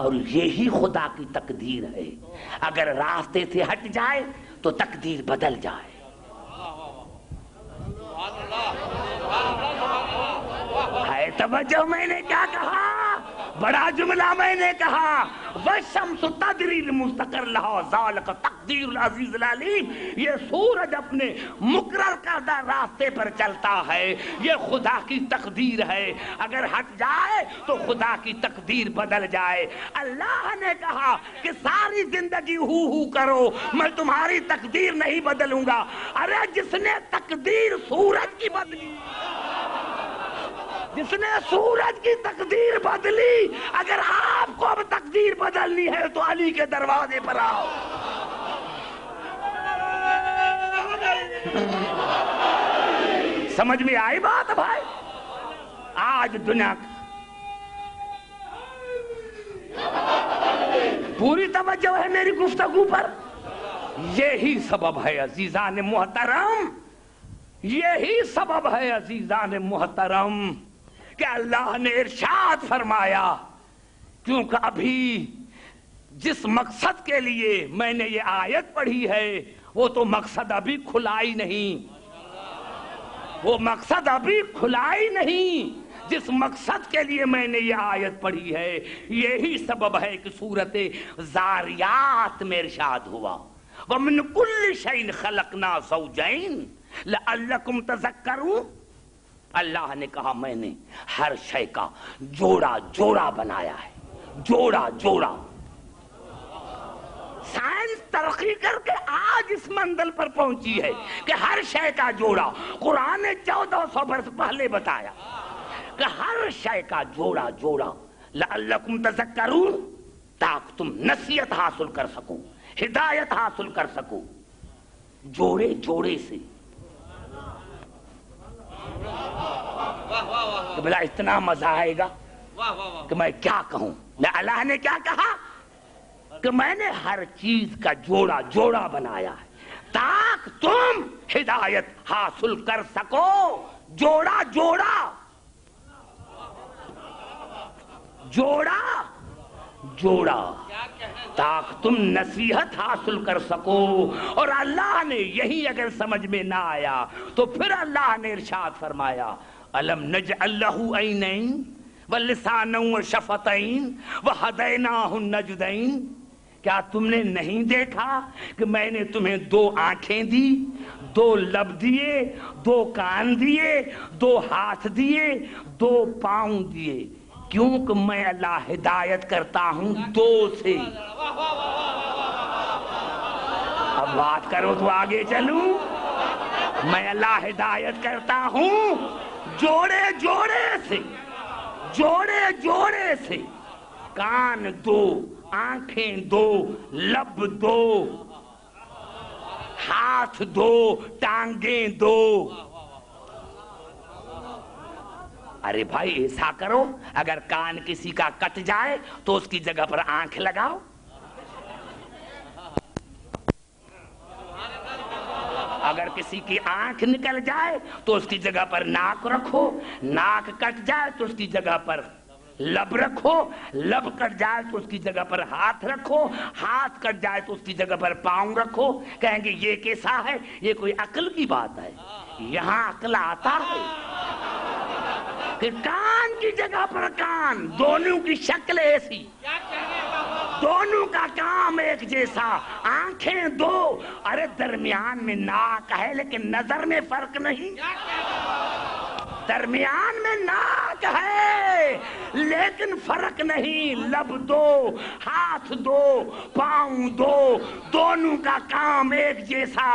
اور یہی خدا کی تقدیر ہے. اگر راستے سے ہٹ جائے تو تقدیر بدل جائے. ہے توجہ میں نے کیا کہا؟ بڑا جملہ میں نے کہا. وَالشَّمْسُ تَجْرِي لِمُسْتَقَرٍّ لَهَا ذَلِكَ تَقْدِيرُ الْعَزِيزِ الْعَلِيمِ. یہ سورج اپنے مقرر کردہ راستے پر چلتا ہے، یہ خدا کی تقدیر ہے. اگر ہٹ جائے تو خدا کی تقدیر بدل جائے. اللہ نے کہا کہ ساری زندگی ہو کرو، میں تمہاری تقدیر نہیں بدلوں گا. ارے جس نے تقدیر سورج کی بدلی، جس نے سورج کی تقدیر بدلی، اگر آپ کو اب تقدیر بدلنی ہے تو علی کے دروازے پر آؤ. سمجھ میں آئی بات بھائی؟ آج دنیا پوری توجہ ہے میری گفتگو پر. یہی سبب ہے عزیزان محترم، یہی سبب ہے عزیزان محترم کہ اللہ نے ارشاد فرمایا، کیونکہ ابھی جس مقصد کے لیے میں نے یہ آیت پڑھی ہے وہ تو مقصد ابھی کھلا ہی نہیں، وہ مقصد ابھی کھلا ہی نہیں جس مقصد کے لیے میں نے یہ آیت پڑھی ہے. یہی سبب ہے کہ سورت زاریات میں ارشاد ہوا، وَمِن كُلِّ شَيْءٍ خَلَقْنَا زَوْجَيْنِ لَعَلَّكُمْ تَذَكَّرُونَ. اللہ نے کہا میں نے ہر شے کا جوڑا جوڑا بنایا ہے. جوڑا جوڑا. سائنس ترقی کر کے آج اس منزل پر پہنچی ہے کہ ہر شے کا جوڑا. قرآن نے 1400 برس پہلے بتایا کہ ہر شے کا جوڑا جوڑا. لعلکم تذکرون، تاکہ تم نصیحت حاصل کر سکو، ہدایت حاصل کر سکو. جوڑے جوڑے سے کہ بلا اتنا مزہ آئے گا کہ میں کیا کہوں. اللہ نے کیا کہا کہ میں نے ہر چیز کا جوڑا جوڑا بنایا ہے تاکہ تم ہدایت حاصل کر سکو. جوڑا جوڑا جوڑا جوڑا تاکہ تم نصیحت حاصل کر سکو. اور اللہ نے یہی اگر سمجھ میں نہ آیا تو پھر اللہ نے ارشاد فرمایا، الم نجعل لہ عینین ولسانا وشفتین وہدیناہ النجدین. کیا تم نے نہیں دیکھا کہ میں نے تمہیں 2 آنکھیں دی، 2 لب دیے، 2 کان دیے، 2 ہاتھ دیے، 2 پاؤں دیے. کیونکہ میں اللہ ہدایت کرتا ہوں 2 سے. اب بات کرو تو آگے چلوں. میں اللہ ہدایت کرتا ہوں جوڑے جوڑے سے، جوڑے جوڑے سے. کان 2، آنکھیں 2، لب 2، ہاتھ 2، ٹانگیں 2. ارے بھائی ایسا کرو، اگر کان کسی کا کٹ جائے تو اس کی جگہ پر آنکھ لگاؤ. اگر کسی کی آنکھ نکل جائے تو اس کی جگہ پر ناک رکھو. ناک کٹ جائے تو اس کی جگہ پر لب رکھو. لب کٹ جائے تو اس کی جگہ پر ہاتھ رکھو. ہاتھ کٹ جائے تو اس کی جگہ پر پاؤں رکھو. کہیں گے یہ کیسا ہے؟ یہ کوئی عقل کی بات ہے؟ یہاں عقل آتا ہے کہ کان کی جگہ پر کان، دونوں کی شکل ایسی، دونوں کا کام ایک جیسا. آنکھیں 2، ارے درمیان میں ناک ہے لیکن نظر میں فرق نہیں. درمیان میں ناک ہے لیکن فرق نہیں. لب 2، ہاتھ 2، پاؤں 2، دونوں کا کام ایک جیسا،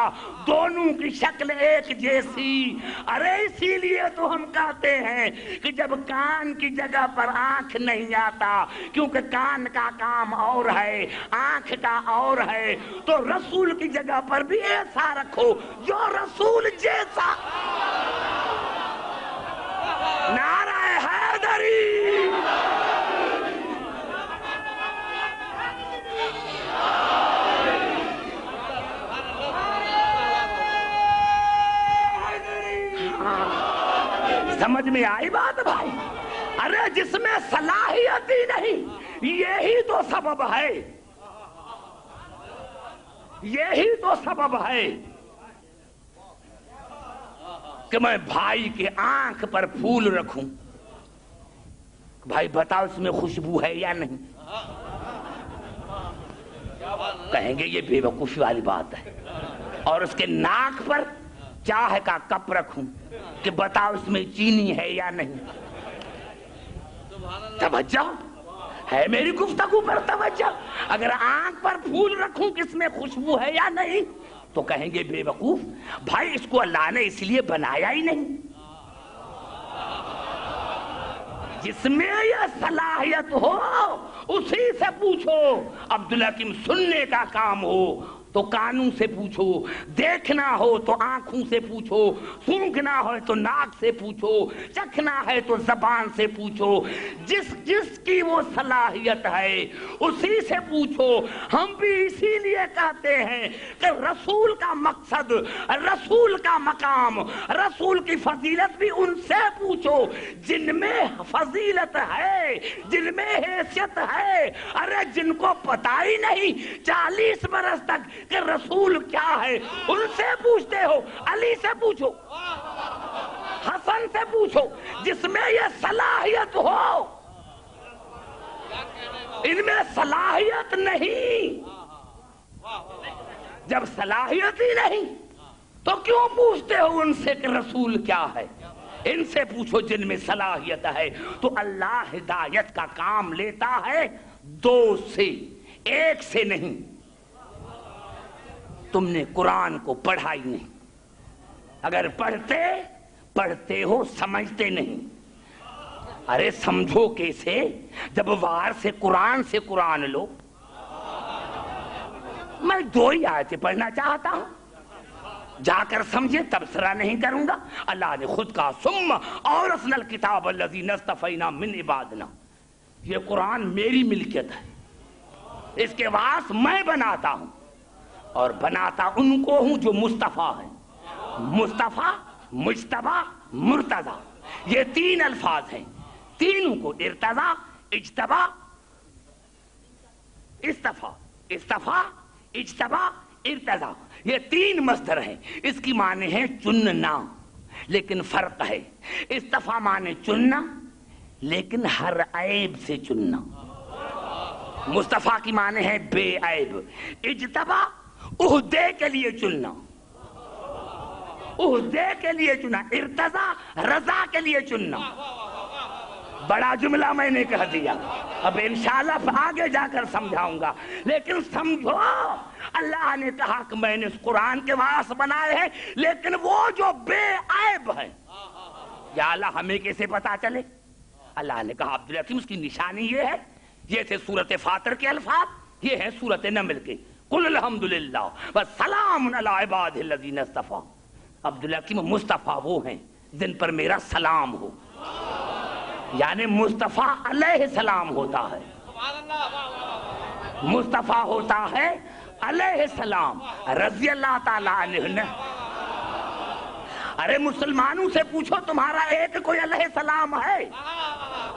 دونوں کی شکل ایک جیسی. ارے اسی لیے تو ہم کہتے ہیں کہ جب کان کی جگہ پر آنکھ نہیں آتا، کیونکہ کان کا کام اور ہے، آنکھ کا اور ہے، تو رسول کی جگہ پر بھی ایسا رکھو جو رسول جیسا. نعرہ حیدری. سمجھ میں آئی بات بھائی؟ ارے جس میں صلاحیت ہی نہیں، یہی تو سبب ہے، یہی تو سبب ہے کہ میں بھائی کے آنکھ پر پھول رکھوں، بھائی بتاؤ اس میں خوشبو ہے یا نہیں، کہیں گے یہ بے وقوفی والی بات ہے، اور اس کے ناک پر چائے کا کپ رکھوں کہ بتاؤ اس میں چینی ہے یا نہیں، توجہ ہے میری گفتگو پر توجہ، اگر آنکھ پر پھول رکھوں کہ اس میں خوشبو ہے یا نہیں تو کہیں گے بے وقوف، بھائی اس کو اللہ نے اس لیے بنایا ہی نہیں، جس میں یہ صلاحیت ہو اسی سے پوچھو، عبدالحکیم سننے کا کام ہو تو کانوں سے پوچھو، دیکھنا ہو تو آنکھوں سے پوچھو، سونگھنا ہو تو ناک سے پوچھو، چکھنا ہے تو زبان سے پوچھو، جس جس کی وہ صلاحیت ہے اسی سے پوچھو۔ ہم بھی اسی لیے کہتے ہیں کہ رسول کا مقصد، رسول کا مقام، رسول کی فضیلت بھی ان سے پوچھو جن میں فضیلت ہے، جن میں حیثیت ہے۔ ارے جن کو پتہ ہی نہیں 40 برس تک کہ رسول کیا ہے، ان سے پوچھتے ہو، علی سے پوچھو، حسن سے پوچھو، جس میں یہ صلاحیت ہو۔ ان میں صلاحیت نہیں، جب صلاحیت ہی نہیں تو کیوں پوچھتے ہو ان سے کہ رسول کیا ہے؟ ان سے پوچھو جن میں صلاحیت ہے۔ تو اللہ ہدایت کا کام لیتا ہے دو سے، ایک سے نہیں۔ تم نے قرآن کو پڑھا ہی نہیں، اگر پڑھتے ہو سمجھتے نہیں۔ ارے سمجھو کیسے؟ جب وار سے قرآن لو، میں 2 ہی آیتیں پڑھنا چاہتا ہوں، جا کر سمجھے تبصرہ نہیں کروں گا۔ اللہ نے خود کہا ثم اورثنا الکتاب الذین اصطفینا من عبادنا، یہ قرآن میری ملکیت ہے، اس کے وارث میں بناتا ہوں، اور بناتا ان کو ہوں جو مصطفیٰ ہے۔ مصطفیٰ، مجتبیٰ، مرتضیٰ، یہ 3 الفاظ ہیں، تینوں کو ارتضیٰ، اجتبیٰ، استفیٰ، اجتبیٰ، ارتضیٰ، یہ 3 مصدر ہیں۔ اس کی معنی ہے چننا، لیکن فرق ہے، استفیٰ معنی چننا لیکن ہر عیب سے چننا، مصطفیٰ کی معنی ہے بے عیب، اجتبیٰ عہدے کے لیے چننا، عہدے کے لیے چنا، ارتضیٰ رضا کے لیے چننا۔ بڑا جملہ میں نے کہہ دیا، اب انشاءاللہ آگے جا کر سمجھاؤں گا، لیکن سمجھو اللہ نے کہا کہ میں نے اس قرآن کے وارث بنائے ہیں، لیکن وہ جو بے عیب ہے، یا اللہ ہمیں کیسے پتا چلے؟ اللہ نے کہا عبدالحکیم اس کی نشانی یہ ہے، یہ تھے سورۃ فاطر کے الفاظ، یہ ہے سورۃ نمل کے، قل الحمدللہ وسلام علی عبادہ الذین اصطفیٰ۔ عبدالحکیم مصطفیٰ وہ ہیں جن پر میرا سلام ہو، یعنی مصطفیٰ علیہ السلام ہوتا ہے، مصطفیٰ ہوتا ہے علیہ السلام رضی اللہ تعالیٰ عنہ۔ ارے مسلمانوں سے پوچھو تمہارا ایک کوئی علیہ السلام ہے؟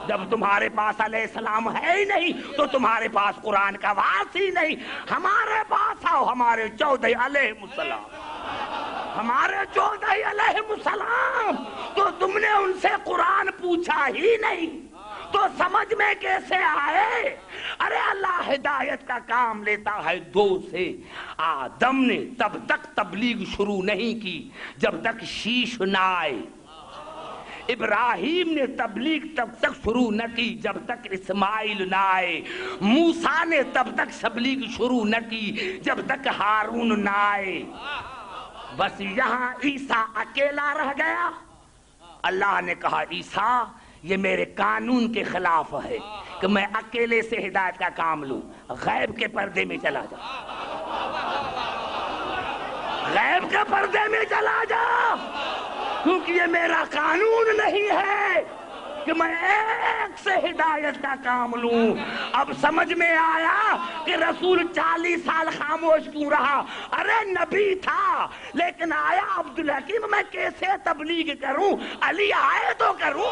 جب تمہارے پاس علیہ السلام ہے ہی نہیں تو تمہارے پاس قرآن کا وارث ہی نہیں۔ ہمارے پاس آؤ، ہمارے 14 علیہ السلام، ہمارے 14 علیہ السلام، تو تم نے ان سے قرآن پوچھا ہی نہیں تو سمجھ میں کیسے آئے؟ ارے اللہ ہدایت کا کام لیتا ہے 2 سے۔ آدم نے تب تک تبلیغ شروع نہیں کی جب تک شیش نہ آئے، ابراہیم نے تبلیغ تب تک شروع نہ کی جب تک اسماعیل نہ آئے، موسیٰ نے تب تک تبلیغ شروع نہ کی جب تک ہارون نہ آئے۔ بس یہاں عیسیٰ اکیلا رہ گیا۔ اللہ نے کہا عیسیٰ یہ میرے قانون کے خلاف ہے کہ میں اکیلے سے ہدایت کا کام لوں، غیب کے پردے میں چلا جا، غیب کے پردے میں چلا جا، کیونکہ یہ میرا قانون نہیں ہے کہ میں ایک سے ہدایت کا کام لوں۔ اب سمجھ میں آیا کہ رسول 40 سال خاموش کیوں رہا؟ ارے نبی تھا لیکن آیا عبدالحکیم میں کیسے تبلیغ کروں؟ علی آئے تو کروں۔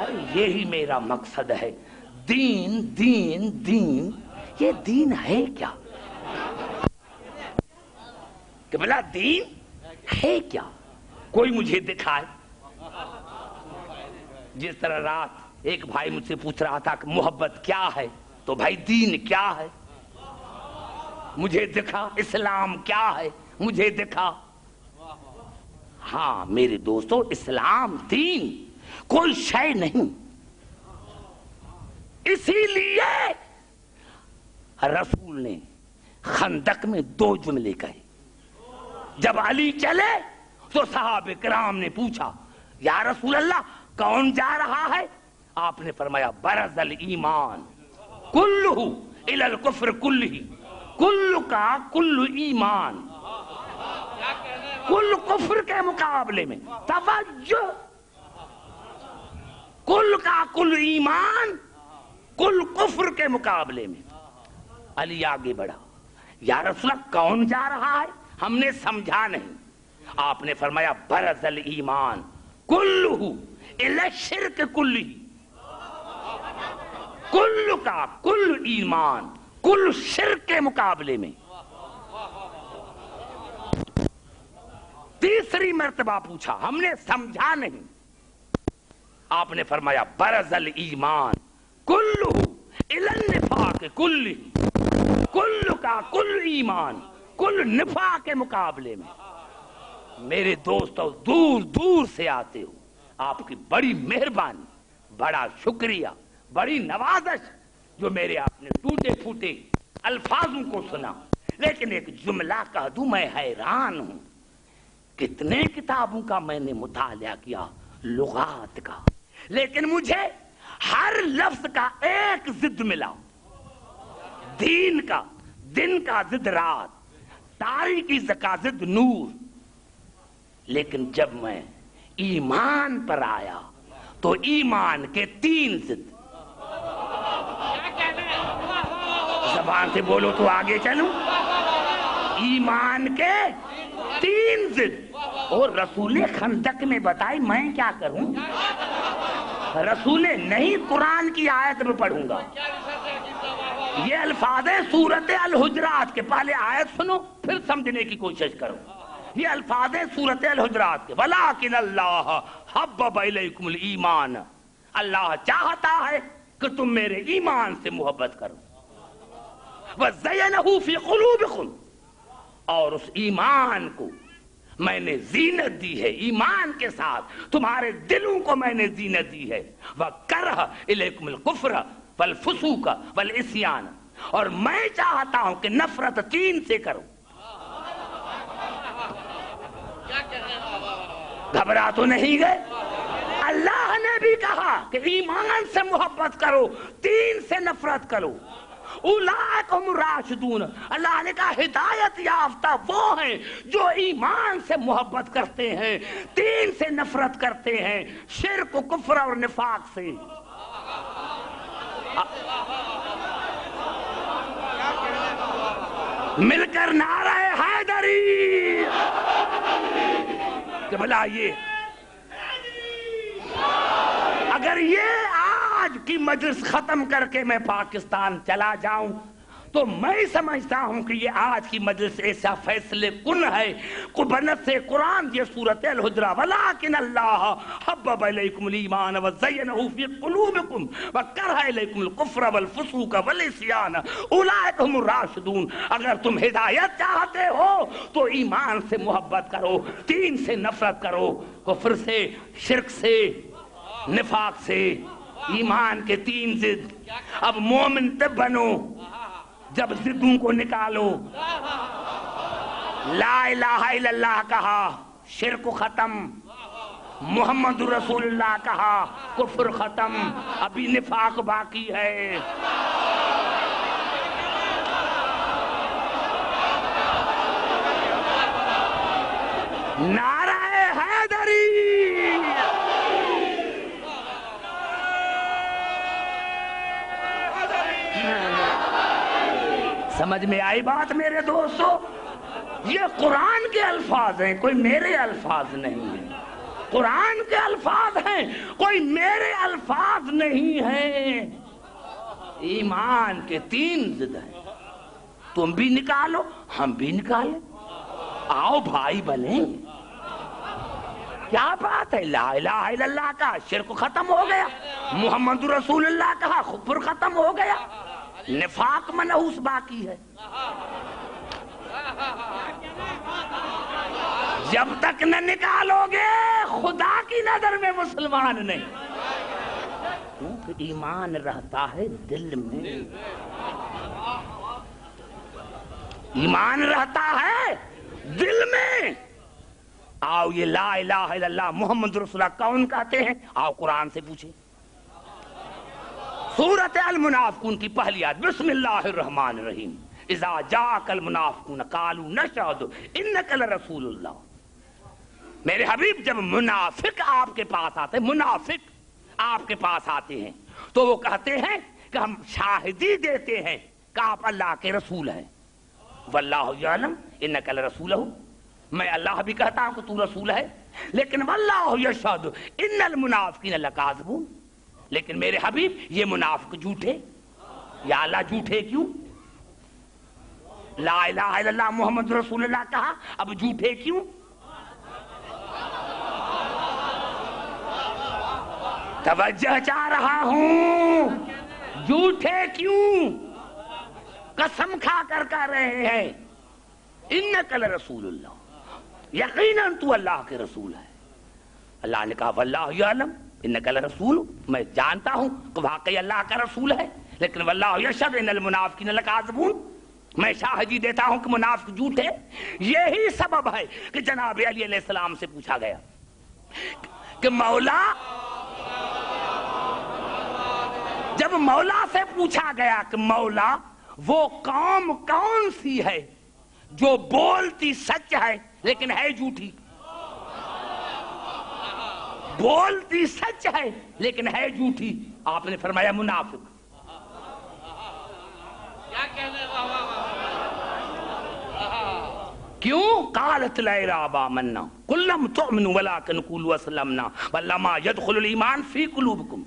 ارے یہی میرا مقصد ہے، دین دین دین، یہ دین ہے کیا؟ کہ بلا دین ہے کیا؟ کوئی مجھے دکھائے۔ جس طرح رات ایک بھائی مجھ سے پوچھ رہا تھا کہ محبت کیا ہے، تو بھائی دین کیا ہے؟ مجھے دکھا۔ اسلام کیا ہے؟ مجھے دکھا۔ ہاں میرے دوستو، اسلام دین کوئی شے نہیں، اسی لیے رسول نے خندق میں 2 جملے کہے۔ جب علی چلے تو صحابہ کرام نے پوچھا یا رسول اللہ کون جا رہا ہے؟ آپ نے فرمایا برز الایمان کلہ الی الکفر کلہ، کل کا کل ایمان، کل کفر کے مقابلے میں، توجہ، کل کا کل ایمان کل کفر کے مقابلے میں۔ علی آگے بڑھا، یا رسول اللہ کون جا رہا ہے؟ ہم نے سمجھا نہیں۔ آپ نے فرمایا برز الایمان کلہ الی الشرک کلہ، کل کا کل ایمان کل شرک کے مقابلے میں۔ تیسری مرتبہ پوچھا، ہم نے سمجھا نہیں۔ آپ نے فرمایا برز الایمان کلہ الی النفاق کلہ، کل کا کل ایمان کل نفاق کے مقابلے میں۔ میرے دوستو دور دور سے آتے ہو، آپ کی بڑی مہربانی، بڑا شکریہ، بڑی نوازش جو میرے آپ نے ٹوٹے پھوٹے الفاظوں کو سنا۔ لیکن ایک جملہ کہہ دوں، میں حیران ہوں، کتنے کتابوں کا میں نے مطالعہ کیا، لغات کا، لیکن مجھے ہر لفظ کا ایک ضد ملا۔ دین کا، دن کا ضد رات، تاریکی کا ضد نور۔ لیکن جب میں ایمان پر آیا تو ایمان کے 3 ضد۔ زبان سے بولو تو آگے چلوں۔ ایمان کے 3 ضد، اور رسول خندق میں بتائی، میں کیا کروں؟ رسول نہیں، قرآن کی آیت میں پڑھوں گا۔ یہ الفاظ ہے سورت الحجرات کے، پہلے آیت سنو پھر سمجھنے کی کوشش کرو۔ یہ الفاظ ہے سورت الحجرات کے، وَلَٰكِنَ اللَّهَ حَبَّبَ إِلَيْكُمُ الْإِيمَانَ، اللہ چاہتا ہے کہ تم میرے ایمان سے محبت کرو، وَزَيَّنَهُ فِي قُلُوبِكُمْ، اور اس ایمان کو میں نے زینت دی ہے، ایمان کے ساتھ تمہارے دلوں کو میں نے زینت دی ہے، وَكَرَّهَ إِلَيْكُمُ الْكُفْرَ وَالْفُسُوقَ وَالْعِصْيَانَ، اور میں چاہتا ہوں کہ نفرت 3 سے کرو۔ گھبرا تو نہیں گئے؟ اللہ نے بھی کہا کہ ایمان سے محبت کرو، 3 سے نفرت کرو۔ اولئک هم الراشدون، اللہ نے کہا ہدایت یافتہ وہ ہیں جو ایمان سے محبت کرتے ہیں، 3 سے نفرت کرتے ہیں، شرک و کفر اور نفاق سے۔ مل کر نعرہ حیدری کہ بھلا یہ اگر یہ آج کی مجلس ختم کر کے میں پاکستان چلا جاؤں تو میں سمجھتا ہوں کہ یہ آج کی مجلس ایسا فیصلے کن ہے، بنت سے قرآن یہ سورۃ الحجرات، وَلَٰكِنَ اللَّهَ حَبَّبَ إِلَيْكُمُ الْإِيمَانَ وَزَيَّنَهُ فِي قُلُوبِكُمْ وَكَرَّهَ إِلَيْكُمُ الْكُفْرَ وَالْفُسُوقَ وَالْعِصْيَانَ أُولَٰئِكَ هُمُ الرَّاشِدُونَ۔ اگر تم ہدایت چاہتے ہو تو ایمان سے محبت کرو، 3 سے نفرت کرو، کفر سے، شرک سے، نفاق سے، ایمان کے 3 ضد۔ اب مومن تب بنو جب ضدوں کو نکالو، لا الہ الا اللہ کہا، شرک ختم، محمد رسول اللہ کہا، کفر ختم، ابھی نفاق باقی ہے۔ نعرہ حیدری، سمجھ میں آئی بات میرے دوستو؟ یہ قرآن کے الفاظ ہیں، کوئی میرے الفاظ نہیں ہیں۔ قرآن کے الفاظ ہیں، کوئی میرے الفاظ نہیں ہیں۔ ایمان کے 3 ضد ہیں، تم بھی نکالو ہم بھی نکالیں، آؤ بھائی بنیں۔ کیا بات ہے، لا الہ الا اللہ کا شرک ختم ہو گیا، محمد رسول اللہ کہا کفر ختم ہو گیا، نفاق منحوس باقی ہے۔ جب تک نہ نکالو گے خدا کی نظر میں مسلمان نہیں، کیونکہ ایمان رہتا ہے دل میں، ایمان رہتا ہے دل میں۔ آؤ یہ لا الہ الا اللہ محمد رسول اللہ کون کہتے ہیں؟ آؤ قرآن سے پوچھیں۔ سورۃ المنافقون کی پہلی آیت، بسم اللہ الرحمن الرحیم، اذا جاءک المنافقون قالوا نشہد انک لرسول اللہ۔ میرے حبیب جب منافق آپ کے پاس آتے ہیں، منافق آپ کے پاس آتے ہیں تو وہ کہتے ہیں کہ ہم شاہدی دیتے ہیں کہ آپ اللہ کے رسول ہیں، واللہ یعلم انک لرسولہ، میں اللہ بھی کہتا ہوں کہ تو رسول ہے، لیکن واللہ یشہد ان المنافقین لکاذبون، لیکن میرے حبیب یہ منافق جھوٹے۔ یا اللہ جھوٹے کیوں؟ لا الہ الا اللہ محمد رسول اللہ کہا، اب جھوٹے کیوں؟ توجہ چاہ رہا ہوں، جھوٹے کیوں؟ قسم کھا کر کہہ رہے ہیں انک لرسول اللہ، یقیناً تو اللہ کے رسول ہے۔ اللہ نے کہا واللہ یعلم انک لرسول، میں جانتا ہوں کہ واقعی اللہ کا رسول ہے، لیکن واللہ یشہد ان المنافقین لکاذبون، میں شاہدی دیتا ہوں کہ منافق جھوٹے۔ یہی سبب ہے کہ جناب علی علیہ السلام سے پوچھا گیا کہ مولا، جب مولا سے پوچھا گیا کہ مولا وہ قوم کون سی ہے جو بولتی سچ ہے لیکن ہے جھوٹی؟ بولتی سچ ہے لیکن ہے جھوٹی، آپ نے فرمایا منافق۔ کیا کہنے کیوں؟ قالت العراب آمنا قل لم تؤمنوا ولكن قولوا اسلمنا ولما يدخل الایمان فی قلوبکم۔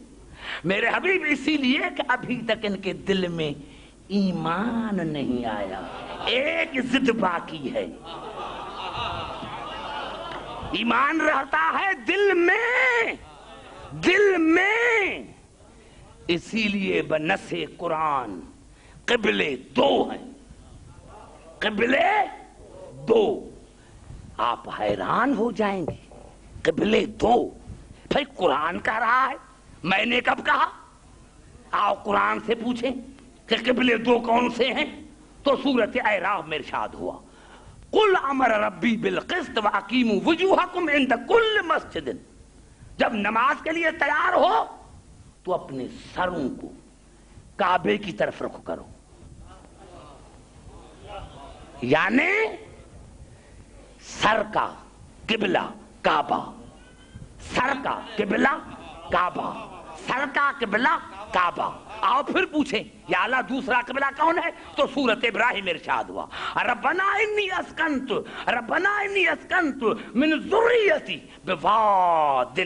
میرے حبیب اسی لیے کہ ابھی تک ان کے دل میں ایمان نہیں آیا، ایک ضد باقی ہے، ایمان رہتا ہے دل میں، دل میں۔ اسی لیے بنص قرآن قبلے 2 ہیں، قبلے 2۔ آپ حیران ہو جائیں گے، قبلے 2، بھائی قرآن کہہ رہا ہے، میں نے کب کہا؟ آؤ قرآن سے پوچھیں کہ قبلے 2 کون سے ہیں، تو سورۃ اعراف میں ارشاد ہوا قل امر ربی بالقسط واقیموا وجوہکم عند کل مسجد۔ جب نماز کے لیے تیار ہو تو اپنے سروں کو کعبے کی طرف رخ کرو، یعنی سر کا قبلہ کعبہ، سر کا قبلہ کعبہ، سر کا قبلہ کعبہ۔ آؤ پھر پوچھیں یا اللہ دوسرا قبلہ کون ہے، تو سورۃ ابراہیم ارشاد ہوا ربنا انی اسکنت من ذریتی بواد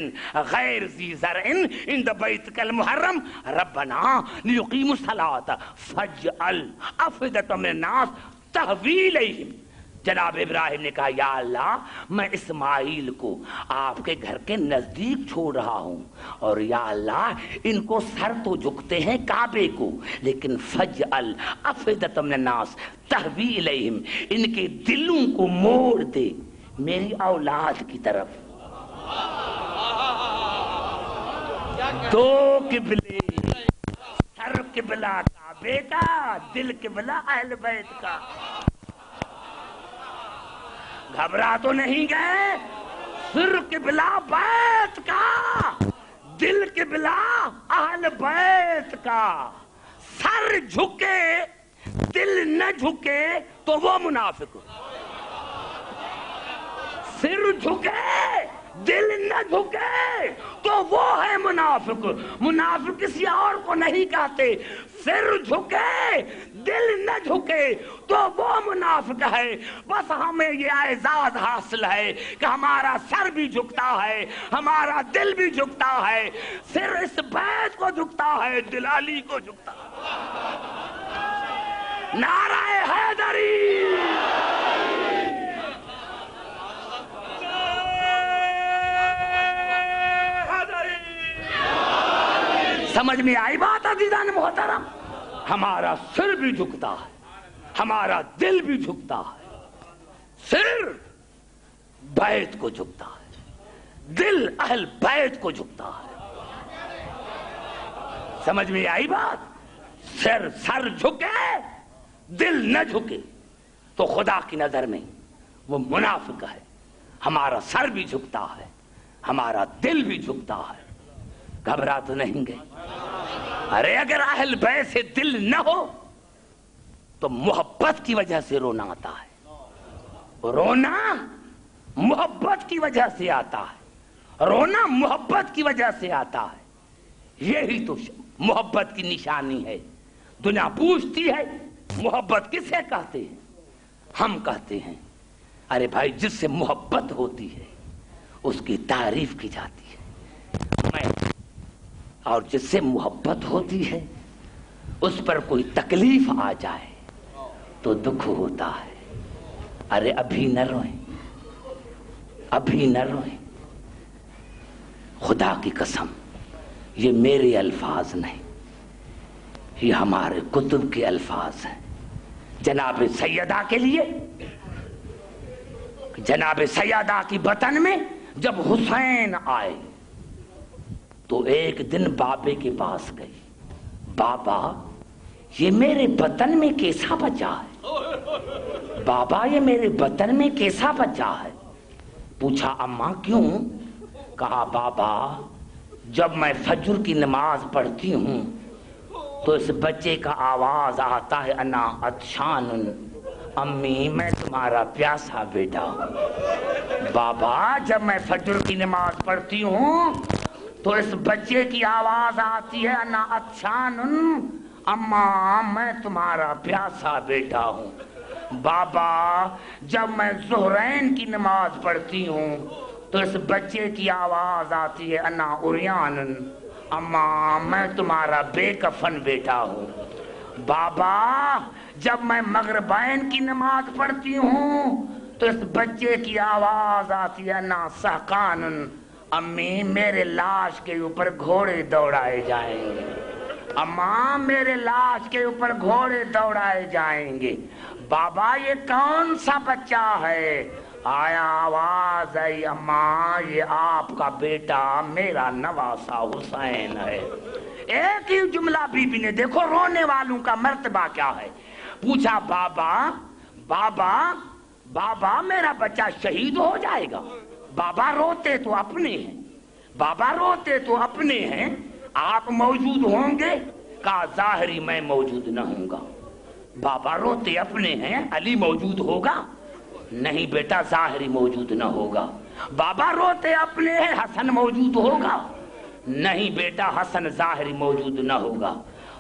غیر ذی زرع عند بیتک المحرم ربنا لیقیموا الصلاۃ فاجعل افئدۃ من الناس تہوی الیہم۔ جناب ابراہیم نے کہا یا اللہ میں اسماعیل کو آپ کے گھر کے نزدیک چھوڑ رہا ہوں، اور یا اللہ ان کو سر تو جھکتے ہیں کعبے کو، لیکن فجعل افئدۃ من الناس تہوی الیہم، ان کے دلوں کو موڑ دے میری اولاد کی طرف۔ 2 قبلے، سر قبلہ کعبے کا، دل قبلہ اہل بیت کا۔ گھبرا تو نہیں گئے؟ سر قبلہ بیت کا، دل قبلہ اہل بیت کا۔ سر جھکے دل نہ جھکے تو وہ منافق، سر جھکے دل نہ جھکے تو وہ ہے منافق۔ منافق کسی اور کو نہیں کہتے، سر جھکے دل نہ جھکے تو وہ منافق ہے. بس ہمیں یہ اعزاز حاصل ہے کہ ہمارا سر بھی جھکتا ہے, ہمارا دل بھی جھکتا ہے. سر اس بیت کو جھکتا ہے, دل علی کو جھکتا ہے. نعرہ حیدری. سمجھ میں آئی بات عزیزان محترم؟ ہمارا سر بھی جھکتا ہے, ہمارا دل بھی جھکتا ہے. سر بیت کو جھکتا ہے, دل اہل بیت کو جھکتا ہے. سمجھ میں آئی بات؟ سر جھکے دل نہ جھکے تو خدا کی نظر میں وہ منافق ہے. ہمارا سر بھی جھکتا ہے, ہمارا دل بھی جھکتا ہے. گھبرا تو نہیں گئے؟ ارے اگر اہل بیت سے دل نہ ہو تو محبت کی وجہ سے رونا آتا ہے. رونا محبت کی وجہ سے آتا ہے, رونا محبت کی وجہ سے آتا ہے. یہی تو محبت کی نشانی ہے. دنیا پوچھتی ہے محبت کسے کہتے ہیں؟ ہم کہتے ہیں ارے بھائی جس سے محبت ہوتی ہے اس کی تعریف کی جاتی ہے. اور جس سے محبت ہوتی ہے اس پر کوئی تکلیف آ جائے تو دکھ ہوتا ہے. ارے ابھی نہ روئیں, ابھی نہ روئیں. خدا کی قسم یہ میرے الفاظ نہیں, یہ ہمارے کتب کے الفاظ ہیں. جناب سیدہ کے لیے, جناب سیدہ کی بطن میں جب حسین آئے تو ایک دن بابے کے پاس گئی. بابا یہ میرے بطن میں کیسا بچہ ہے؟ بابا یہ میرے بطن میں کیسا بچہ ہے؟ پوچھا اماں کیوں؟ کہا بابا جب میں فجر کی نماز پڑھتی ہوں تو اس بچے کا آواز آتا ہے انا عطشان امی میں تمہارا پیاسا بیٹا ہوں. بابا جب میں فجر کی نماز پڑھتی ہوں تو اس بچے کی آواز آتی ہے انا عطشان اماں میں تمہارا پیاسا بیٹا ہوں. بابا جب میں ظہرین کی نماز پڑھتی ہوں تو اس بچے کی آواز آتی ہے انا عریان اماں میں تمہارا بے کفن بیٹا ہوں. بابا جب میں مغربین کی نماز پڑھتی ہوں تو اس بچے کی آواز آتی ہے انا سحقان امی میرے لاش کے اوپر گھوڑے دوڑائے جائیں گے. اماں میرے لاش کے اوپر گھوڑے دوڑائے جائیں گے. بابا یہ کون سا بچہ ہے؟ آیا آواز آئی اماں یہ آپ کا بیٹا میرا نواسا حسین ہے. ایک ہی جملہ بی بی نے, دیکھو رونے والوں کا مرتبہ کیا ہے. پوچھا بابا بابا بابا میرا بچہ شہید ہو جائے گا. بابا روتے تو اپنے ہیں, بابا روتے تو اپنے ہیں, آپ موجود ہوں گے؟ کہا ظاہری میں موجود نہ ہوں گا. بابا روتے اپنے ہیں, علی موجود ہوگا؟ نہیں بیٹا ظاہری موجود نہ ہوگا. بابا روتے اپنے ہیں, حسن موجود ہوگا؟ نہیں بیٹا حسن ظاہری موجود نہ ہوگا.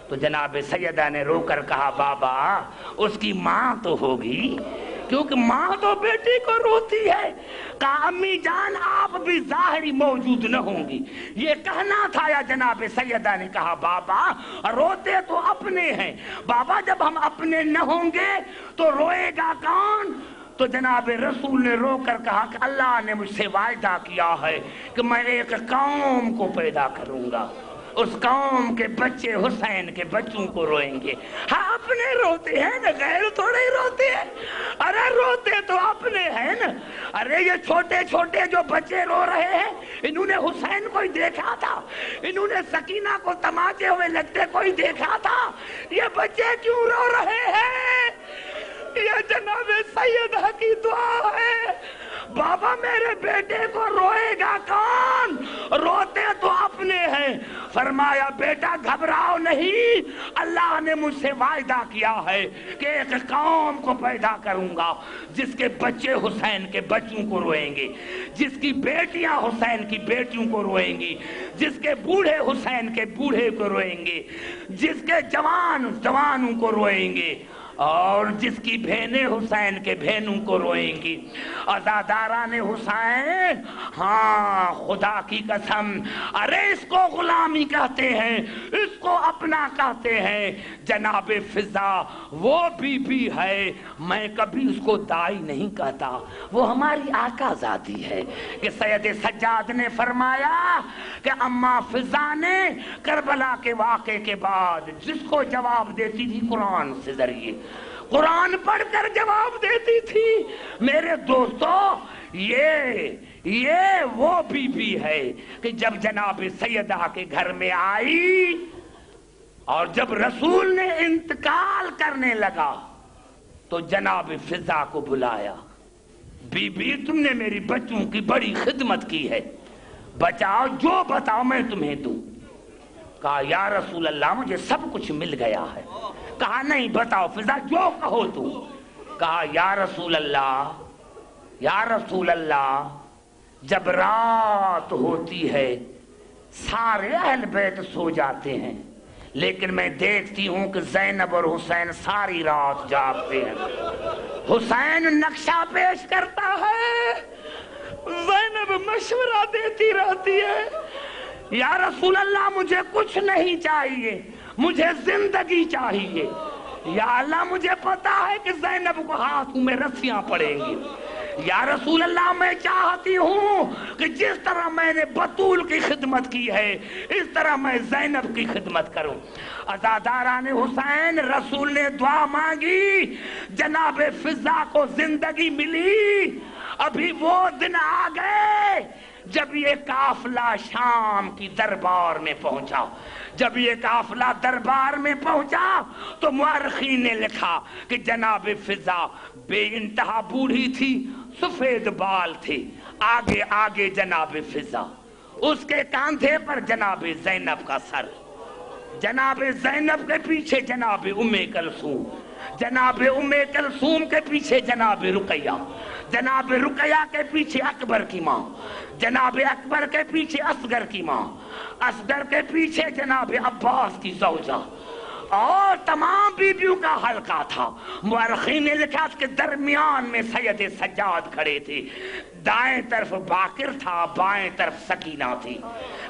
تو جناب سیدہ نے رو کر کہا بابا اس کی ماں تو ہوگی, کیونکہ ماں تو بیٹی کو روتی ہے. کہا امی جان آپ بھی ظاہری موجود نہ ہوں گی. یہ کہنا تھا یا جناب سیدہ نے کہا بابا روتے تو اپنے ہیں, بابا جب ہم اپنے نہ ہوں گے تو روئے گا کون؟ تو جناب رسول نے رو کر کہا کہ اللہ نے مجھ سے وعدہ کیا ہے کہ میں ایک قوم کو پیدا کروں گا, اس قوم کے بچے حسین کے بچوں کو روئیں گے. ہاں اپنے روتے ہیں نا, غیر تھوڑے ہی روتے ہیں. ارے روتے تو اپنے ہیں نا. ارے یہ چھوٹے چھوٹے جو بچے رو رہے ہیں انہوں نے حسین کو ہی دیکھا تھا, انہوں نے سکینہ کو تماچے ہوئے لگتے کوئی دیکھا تھا. یہ بچے کیوں رو رہے ہیں؟ یہ جناب سیدہ کی دعا ہے. بابا میرے بیٹے کو روئے گا کون؟ روتے تو اپنے ہیں۔ فرمایا بیٹا گھبراؤ نہیں، اللہ نے مجھ سے وعدہ کیا ہے کہ ایک قوم کو پیدا کروں گا جس کے بچے حسین کے بچوں کو روئیں گے، جس کی بیٹیاں حسین کی بیٹیوں کو روئیں گی، جس کے بوڑھے حسین کے بوڑھے کو روئیں گے، جس کے جوان جوانوں کو روئیں گے، اور جس کی بہنیں حسین کے بہنوں کو روئیں گی۔ عزاداران حسین، ہاں خدا کی قسم، ارے اس کو غلامی کہتے ہیں، اس کو اپنا کہتے ہیں۔ جناب فضا وہ بی بی ہے، میں کبھی اس کو دائی نہیں کہتا، وہ ہماری آقا ذاتی ہے۔ کہ سید سجاد نے فرمایا کہ اماں فضا نے کربلا کے واقعے کے بعد جس کو جواب دیتی تھی قرآن سے ذریعے، قرآن پڑھ کر جواب دیتی تھی۔ میرے دوستو، یہ وہ بی بی ہے کہ جب جناب سیدہ کے گھر میں آئی اور جب رسول نے انتقال کرنے لگا تو جناب فضا کو بلایا، بی بی تم نے میری بچوں کی بڑی خدمت کی ہے، بچاؤ جو بتاؤ میں تمہیں دوں۔ کہا یا رسول اللہ مجھے سب کچھ مل گیا ہے۔ کہا نہیں بتاؤ فضا جو کہو تم۔ کہا یا رسول اللہ جب رات ہوتی ہے سارے اہل بیت سو جاتے ہیں، لیکن میں دیکھتی ہوں کہ زینب اور حسین ساری رات جاگتے ہیں۔ حسین نقشہ پیش کرتا ہے، زینب مشورہ دیتی رہتی ہے، یا رسول اللہ مجھے کچھ نہیں چاہیے، مجھے زندگی چاہیے۔ یا اللہ مجھے پتا ہے کہ زینب کو ہاتھوں میں رسیاں پڑیں گی، یا رسول اللہ میں چاہتی ہوں کہ جس طرح میں نے بطول کی خدمت کی ہے اس طرح میں زینب کی خدمت کروں۔ عزاداران حسین، رسول نے دعا مانگی، جناب فضا کو زندگی ملی۔ ابھی وہ دن آ گئے جب یہ قافلہ شام کی دربار میں پہنچا۔ جب یہ قافلہ دربار میں پہنچا تو مورخین نے لکھا کہ جناب فضا بے انتہا بوڑھی تھی، سفید بال تھے، آگے آگے جناب فضا، اس کے کاندھے پر جناب زینب کا سر، جناب زینب کے پیچھے جناب ام کلثوم، جناب ام کلثوم کے پیچھے جناب رقیہ، جناب رقیہ کے پیچھے اکبر کی ماں، جناب اکبر کے پیچھے اصغر کی ماں، اصغر کے پیچھے جناب عباس کی زوجہ، اور تمام بیویوں کا حلقہ تھا۔ مورخین نے لکھا کہ درمیان میں سید سجاد کھڑے تھے، دائیں طرف باقر تھا، بائیں طرف سکینہ تھی،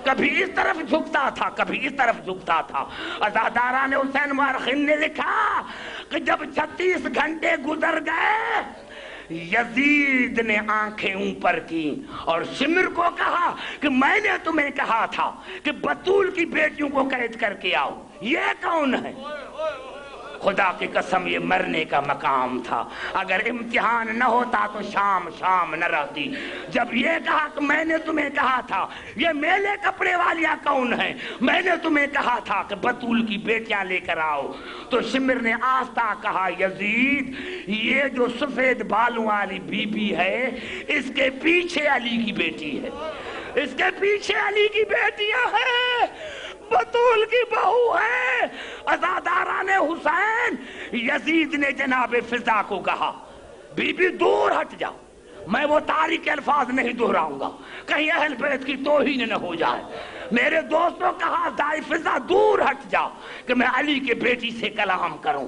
کبھی اس طرف جھکتا تھا کبھی اس طرف جھکتا تھا۔ عزاداران حسین، مورخین نے لکھا کہ جب 36 گھنٹے گزر گئے یزید نے آنکھیں اوپر کی اور شمر کو کہا کہ میں نے تمہیں کہا تھا کہ بطول کی بیٹیوں کو قید کر کے آؤ، یہ کون ہے؟ خدا کی قسم یہ مرنے کا مقام تھا، اگر امتحان نہ ہوتا تو شام نہ رہتی۔ جب یہ کہا کہ میں نے تمہیں کہا تھا یہ میلے کپڑے والیاں کون ہیں، میں نے تمہیں کہا تھا کہ بطول کی بیٹیاں لے کر آؤ، تو شمر نے آہستہ کہا یزید یہ جو سفید بالوں والی بی بی ہے اس کے پیچھے علی کی بیٹی ہے، اس کے پیچھے علی کی بیٹیاں ہیں، بطول کی بہو ہے۔ عزاداران حسین، یزید نے جناب فضا کو کہا بی بی دور ہٹ جاؤ، میں وہ تاریخ الفاظ نہیں دہراؤں گا کہیں اہل بیت کی توہین نہ ہو جائے۔ میرے دوستوں کہا دائی فضا دور ہٹ جاؤ کہ میں علی کے بیٹی سے کلام کروں۔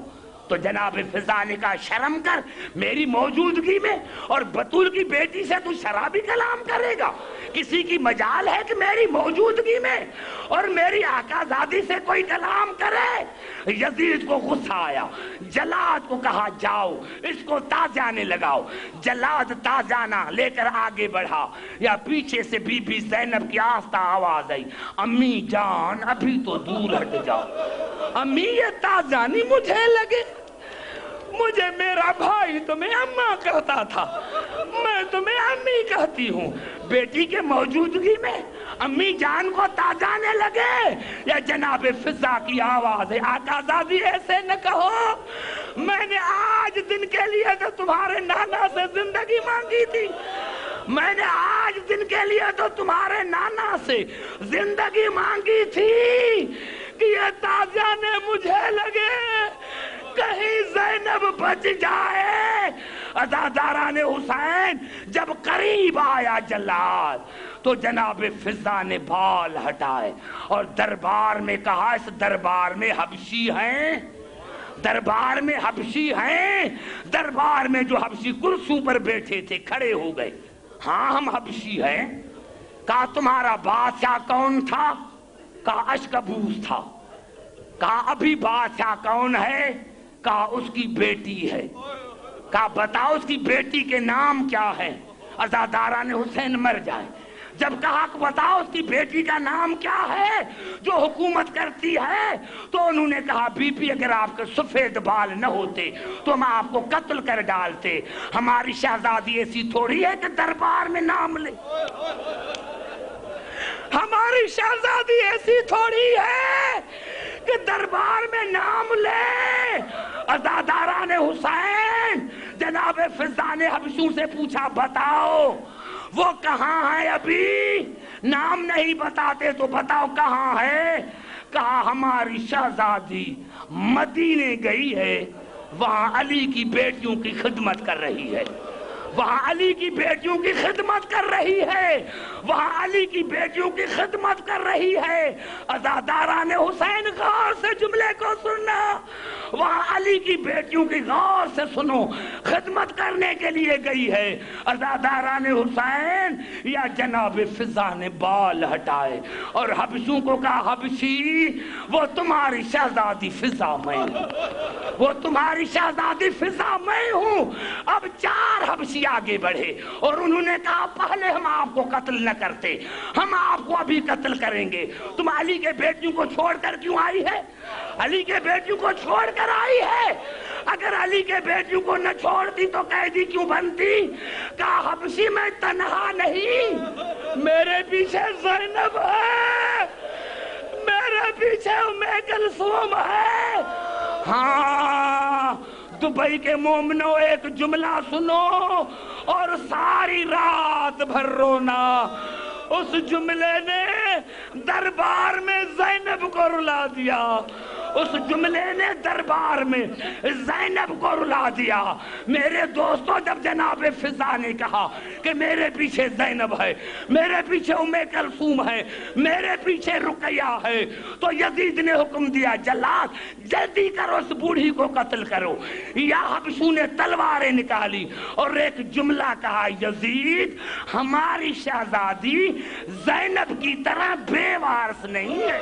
تو جناب فضا نے کہا شرم کر، میری موجودگی میں اور بطول کی بیٹی سے تو شرابی کلام کرے گا؟ کسی کی مجال ہے کہ میری موجودگی میں اور میری آقا زادی سے کوئی کلام کرے؟ یزید کو غصہ آیا، جلاد کو کہا جاؤ اس کو تازیانے لگاؤ۔ جلاد تازیانہ لے کر آگے بڑھا، یا پیچھے سے بی بی زینب کی آہستہ آواز آئی امی جان ابھی تو دور ہٹ جاؤ۔ امی یہ تازیانی مجھے لگے، مجھے میرا بھائی تمہیں اماں کہتا تھا، میں تمہیں امی کہتی ہوں، بیٹی کے موجودگی میں امی جان کو تازانے لگے۔ یا جناب فضا کی آواز ہے آقا زادی ایسے نہ کہو، میں نے آج دن کے لیے تو تمہارے نانا سے زندگی مانگی تھی، میں نے آج دن کے لیے تو تمہارے نانا سے زندگی مانگی تھی کہ یہ تازیانے مجھے لگے کہیں زینب بچ جائے۔ عزاداران حسین جب قریب آیا جلال تو جناب فضا نے بال ہٹائے اور دربار میں کہا، اس دربار میں حبشی ہیں، دربار میں حبشی ہیں۔ دربار میں جو حبشی کرسیوں پر بیٹھے تھے کھڑے ہو گئے، ہاں ہم حبشی ہیں۔ کہا تمہارا بادشاہ کون تھا؟ کہا اشکبوس تھا۔ کہا ابھی بادشاہ کون ہے؟ کہا اس کی بیٹی ہے۔ کہا بتاؤ اس کی بیٹی کے نام کیا ہے؟ عزاداران حسین مر جائے۔ جب کہا کہ بتاؤ اس کی بیٹی کا نام کیا ہے جو حکومت کرتی ہے، تو انہوں نے کہا بی بی اگر آپ کے سفید بال نہ ہوتے تو ہم آپ کو قتل کر ڈالتے۔ ہماری شہزادی ایسی تھوڑی ہے کہ دربار میں نام لے، ہماری شہزادی ایسی تھوڑی ہے کہ دربار میں نام لے۔ عزاداران حسین جناب فضا نے حبشیوں سے پوچھا بتاؤ وہ کہاں ہے؟ ابھی نام نہیں بتاتے تو بتاؤ کہاں ہے؟ کہا ہماری شہزادی مدینے گئی ہے، وہاں علی کی بیٹیوں کی خدمت کر رہی ہے، وہاں علی کی بیٹیوں کی خدمت کر رہی ہے، وہاں علی کی بیٹیوں کی خدمت کر رہی ہے۔ عزاداران حسین غور سے جملے کو سننا، وہاں علی کی بیٹیوں کی غور سے سنو، خدمت کرنے کے لیے گئی ہے۔ عزاداران حسین یا جناب فضا نے بال ہٹائے اور حبشیوں کو کہا حبشی وہ تمہاری شہزادی فضا میں ہوں، وہ تمہاری شہزادی فضا میں ہوں۔ اب 4 حبشی آگے بڑھے اور انہوں نے کہا پہلے ہم آپ کو قتل نہ کرتے، ہم آپ کو ابھی قتل کریں گے۔ تم علی کے بیٹیوں کو چھوڑ کر کیوں آئی ہے؟ علی کے بیٹیوں کو چھوڑ کر آئی ہے؟ اگر علی کے بیٹیوں کو نہ چھوڑتی تو قیدی کیوں بنتی؟ کہا حبشی میں تنہا نہیں، میرے پیچھے زینب ہے، میرے پیچھے ام کلثوم ہے۔ ہاں دبئی کے مومنو ایک جملہ سنو اور ساری رات بھر رونا۔ اس جملے نے دربار میں زینب کو رلا دیا، اس جملے نے دربار میں زینب کو رلا دیا۔ میرے دوستو جب جناب فضا نے کہا کہ میرے پیچھے زینب ہے، میرے پیچھے ام کلثوم ہے، میرے پیچھے رقیہ ہے، تو یزید نے حکم دیا جلاد جلدی کرو اس بوڑھی کو قتل کرو۔ یا حبشیوں نے تلواریں نکالی اور ایک جملہ کہا یزید ہماری شہزادی زینب کی طرح بے وارث نہیں ہے۔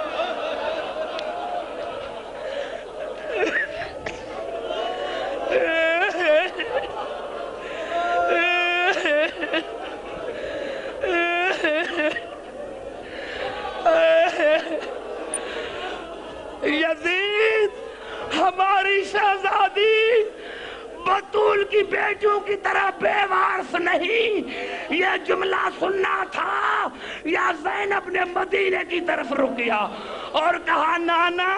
یزید ہماری شہزادی بطول کی بیٹیوں کی طرح بے وارث نہیں۔ یہ جملہ سننا تھا یا زینب نے مدینے کی طرف رکیا اور کہا نانا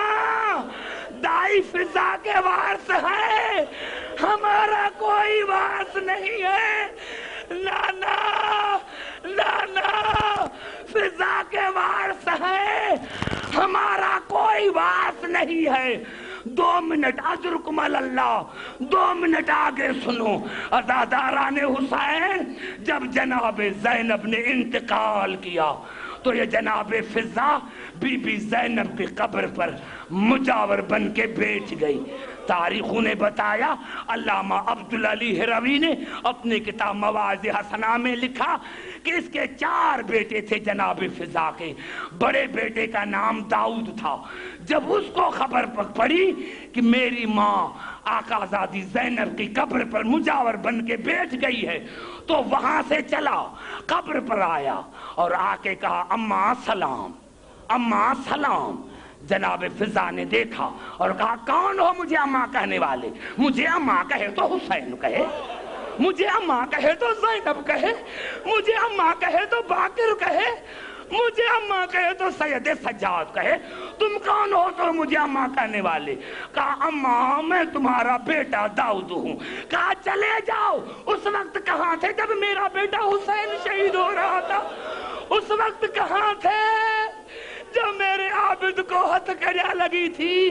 دائی فضا کے وارث ہے، ہمارا کوئی وارث نہیں ہے۔ نانا نانا فضا کے وارث ہے، ہمارا کوئی وارث نہیں ہے۔ 2 منٹ اجرکم اللہ، 2 منٹ آگے سنو۔ عزاداران حسین جب جناب زینب نے انتقال کیا تو یہ جناب فضا بی بی زینب کی قبر پر مجاور بن کے بیٹھ گئی۔ تاریخوں نے بتایا، علامہ عبدالعلی ہروی نے اپنی کتاب مواعظ حسنہ میں لکھا کہ اس کے 4 بیٹے تھے جناب فضا کے۔ بڑے بیٹے کا نام داؤد تھا۔ جب اس کو خبر پڑی کہ میری ماں آقا زادی زینب کی قبر پر مجاور بن کے بیٹھ گئی ہے تو وہاں سے چلا، قبر پر آیا اور آ کے کہا اماں سلام، اماں سلام۔ جناب فضا نے دیکھا اور کہا کون ہو مجھے اماں کہنے والے؟ مجھے اماں کہے تو حسین کہے، مجھے اماں کہے تو زینب کہے، مجھے اماں کہے تو باقر کہے، مجھے اماں کہے تو سید سجاد کہے، تم کون ہو تو مجھے اماں کہنے والے؟ کہا اماں میں تمہارا بیٹا داؤد ہوں۔ کہا چلے جاؤ۔ اس وقت کہاں تھے جب میرا بیٹا حسین شہید ہو رہا تھا؟ اس وقت کہاں تھے جب میرے عابد کو ہتھکڑیاں لگی تھی؟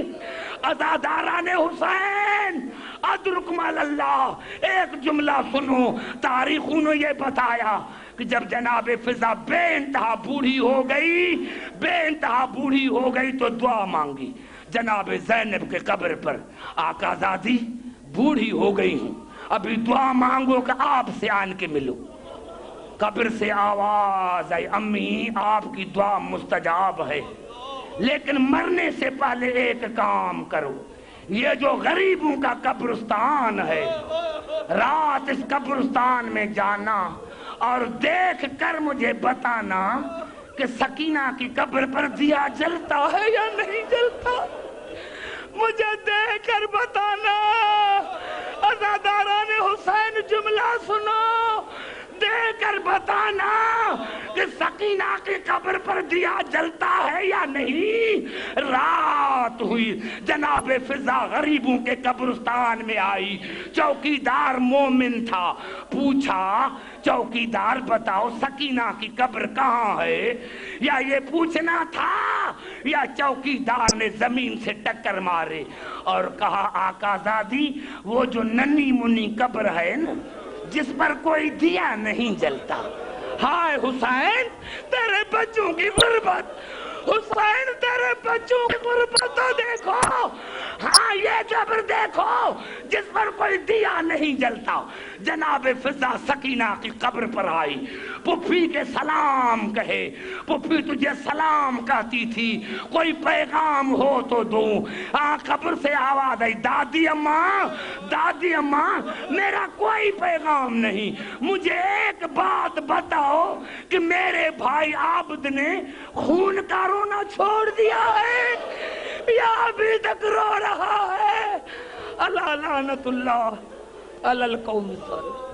عزاداران حسین ادرکم اللہ، ایک جملہ سنو، تاریخوں نے یہ بتایا کہ جب جناب فضا بے انتہا بوڑھی ہو گئی، بے انتہا بوڑھی ہو گئی تو دعا مانگی جناب زینب کے قبر پر، آقا زادی بوڑھی ہو گئی ہوں، ابھی دعا مانگو کہ آپ سے آن کے ملو۔ قبر سے آواز آئی، امی آپ کی دعا مستجاب ہے، لیکن مرنے سے پہلے ایک کام کرو، یہ جو غریبوں کا قبرستان ہے، رات اس قبرستان میں جانا اور دیکھ کر مجھے بتانا کہ سکینہ کی قبر پر دیا جلتا ہے یا نہیں جلتا، مجھے دیکھ کر بتانا۔ عزاداران حسین جملہ سنو، دیکھ کر بتانا کہ سکینہ کی قبر پر دیا جلتا ہے یا نہیں۔ رات ہوئی، جناب فضا غریبوں کے قبرستان میں آئی، چوکیدار مومن تھا، پوچھا چوکیدار بتاؤ سکینہ کی قبر کہاں ہے؟ یا یہ پوچھنا تھا یا چوکیدار نے زمین سے ٹکر مارے اور کہا آقا زادی وہ جو ننھی منی قبر ہے نا جس پر کوئی دیا نہیں جلتا، ہائے حسین تیرے بچوں کی غربت، حسین تیرے بچوں کی غربت تو دیکھو، ہاں یہ قبر دیکھو جس پر کوئی دیا نہیں جلتا۔ جناب فضا سکینہ کی قبر پر آئی، پھپھی کے سلام کہے، پھپھی تجھے سلام کہتی تھی، کوئی پیغام ہو تو دوں۔ قبر سے آواز آئی، دادی اماں، دادی اماں میرا کوئی پیغام نہیں، مجھے ایک بات بتاؤ کہ میرے بھائی عابد نے خون کا رونا چھوڑ دیا ہے یا ابھی تک رو رہا ہے؟ اللہ لعنت اللہ علی القوم الظالمین۔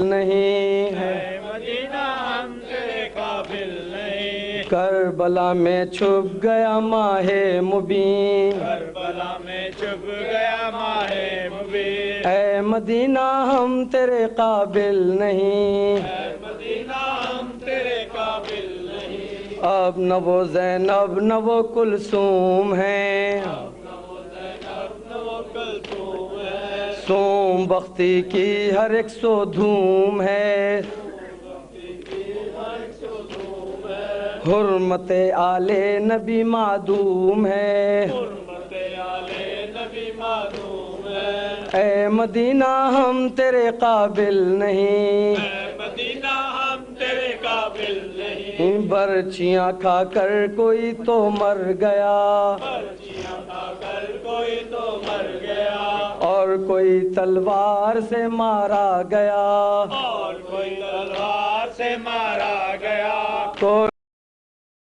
نہیں ہے اے مدینہ ہم تیرے قابل نہیں، کربلا میں چھپ گیا ماہ مبین، کربلا میں چھپ گیا ماہ مبین، اے مدینہ ہم تیرے قابل نہیں، اے مدینہ ہم تیرے قابل نہیں، اب نہ وہ زینب نہ وہ کلثوم ہیں، سوم بختی کی ہر ایک سو دھوم ہے، حرمت آل نبی معدوم ہے، حرمت آل نبی معدوم ہے، اے مدینہ ہم تیرے قابل نہیں، اے مدینہ ہم تیرے قابل نہیں، برچیاں کھا کر کوئی تو مر گیا، پرچیاں کھا کر کوئی تو مر گیا، اور کوئی تلوار سے مارا گیا، اور کوئی تلوار سے مارا گیا، کوئی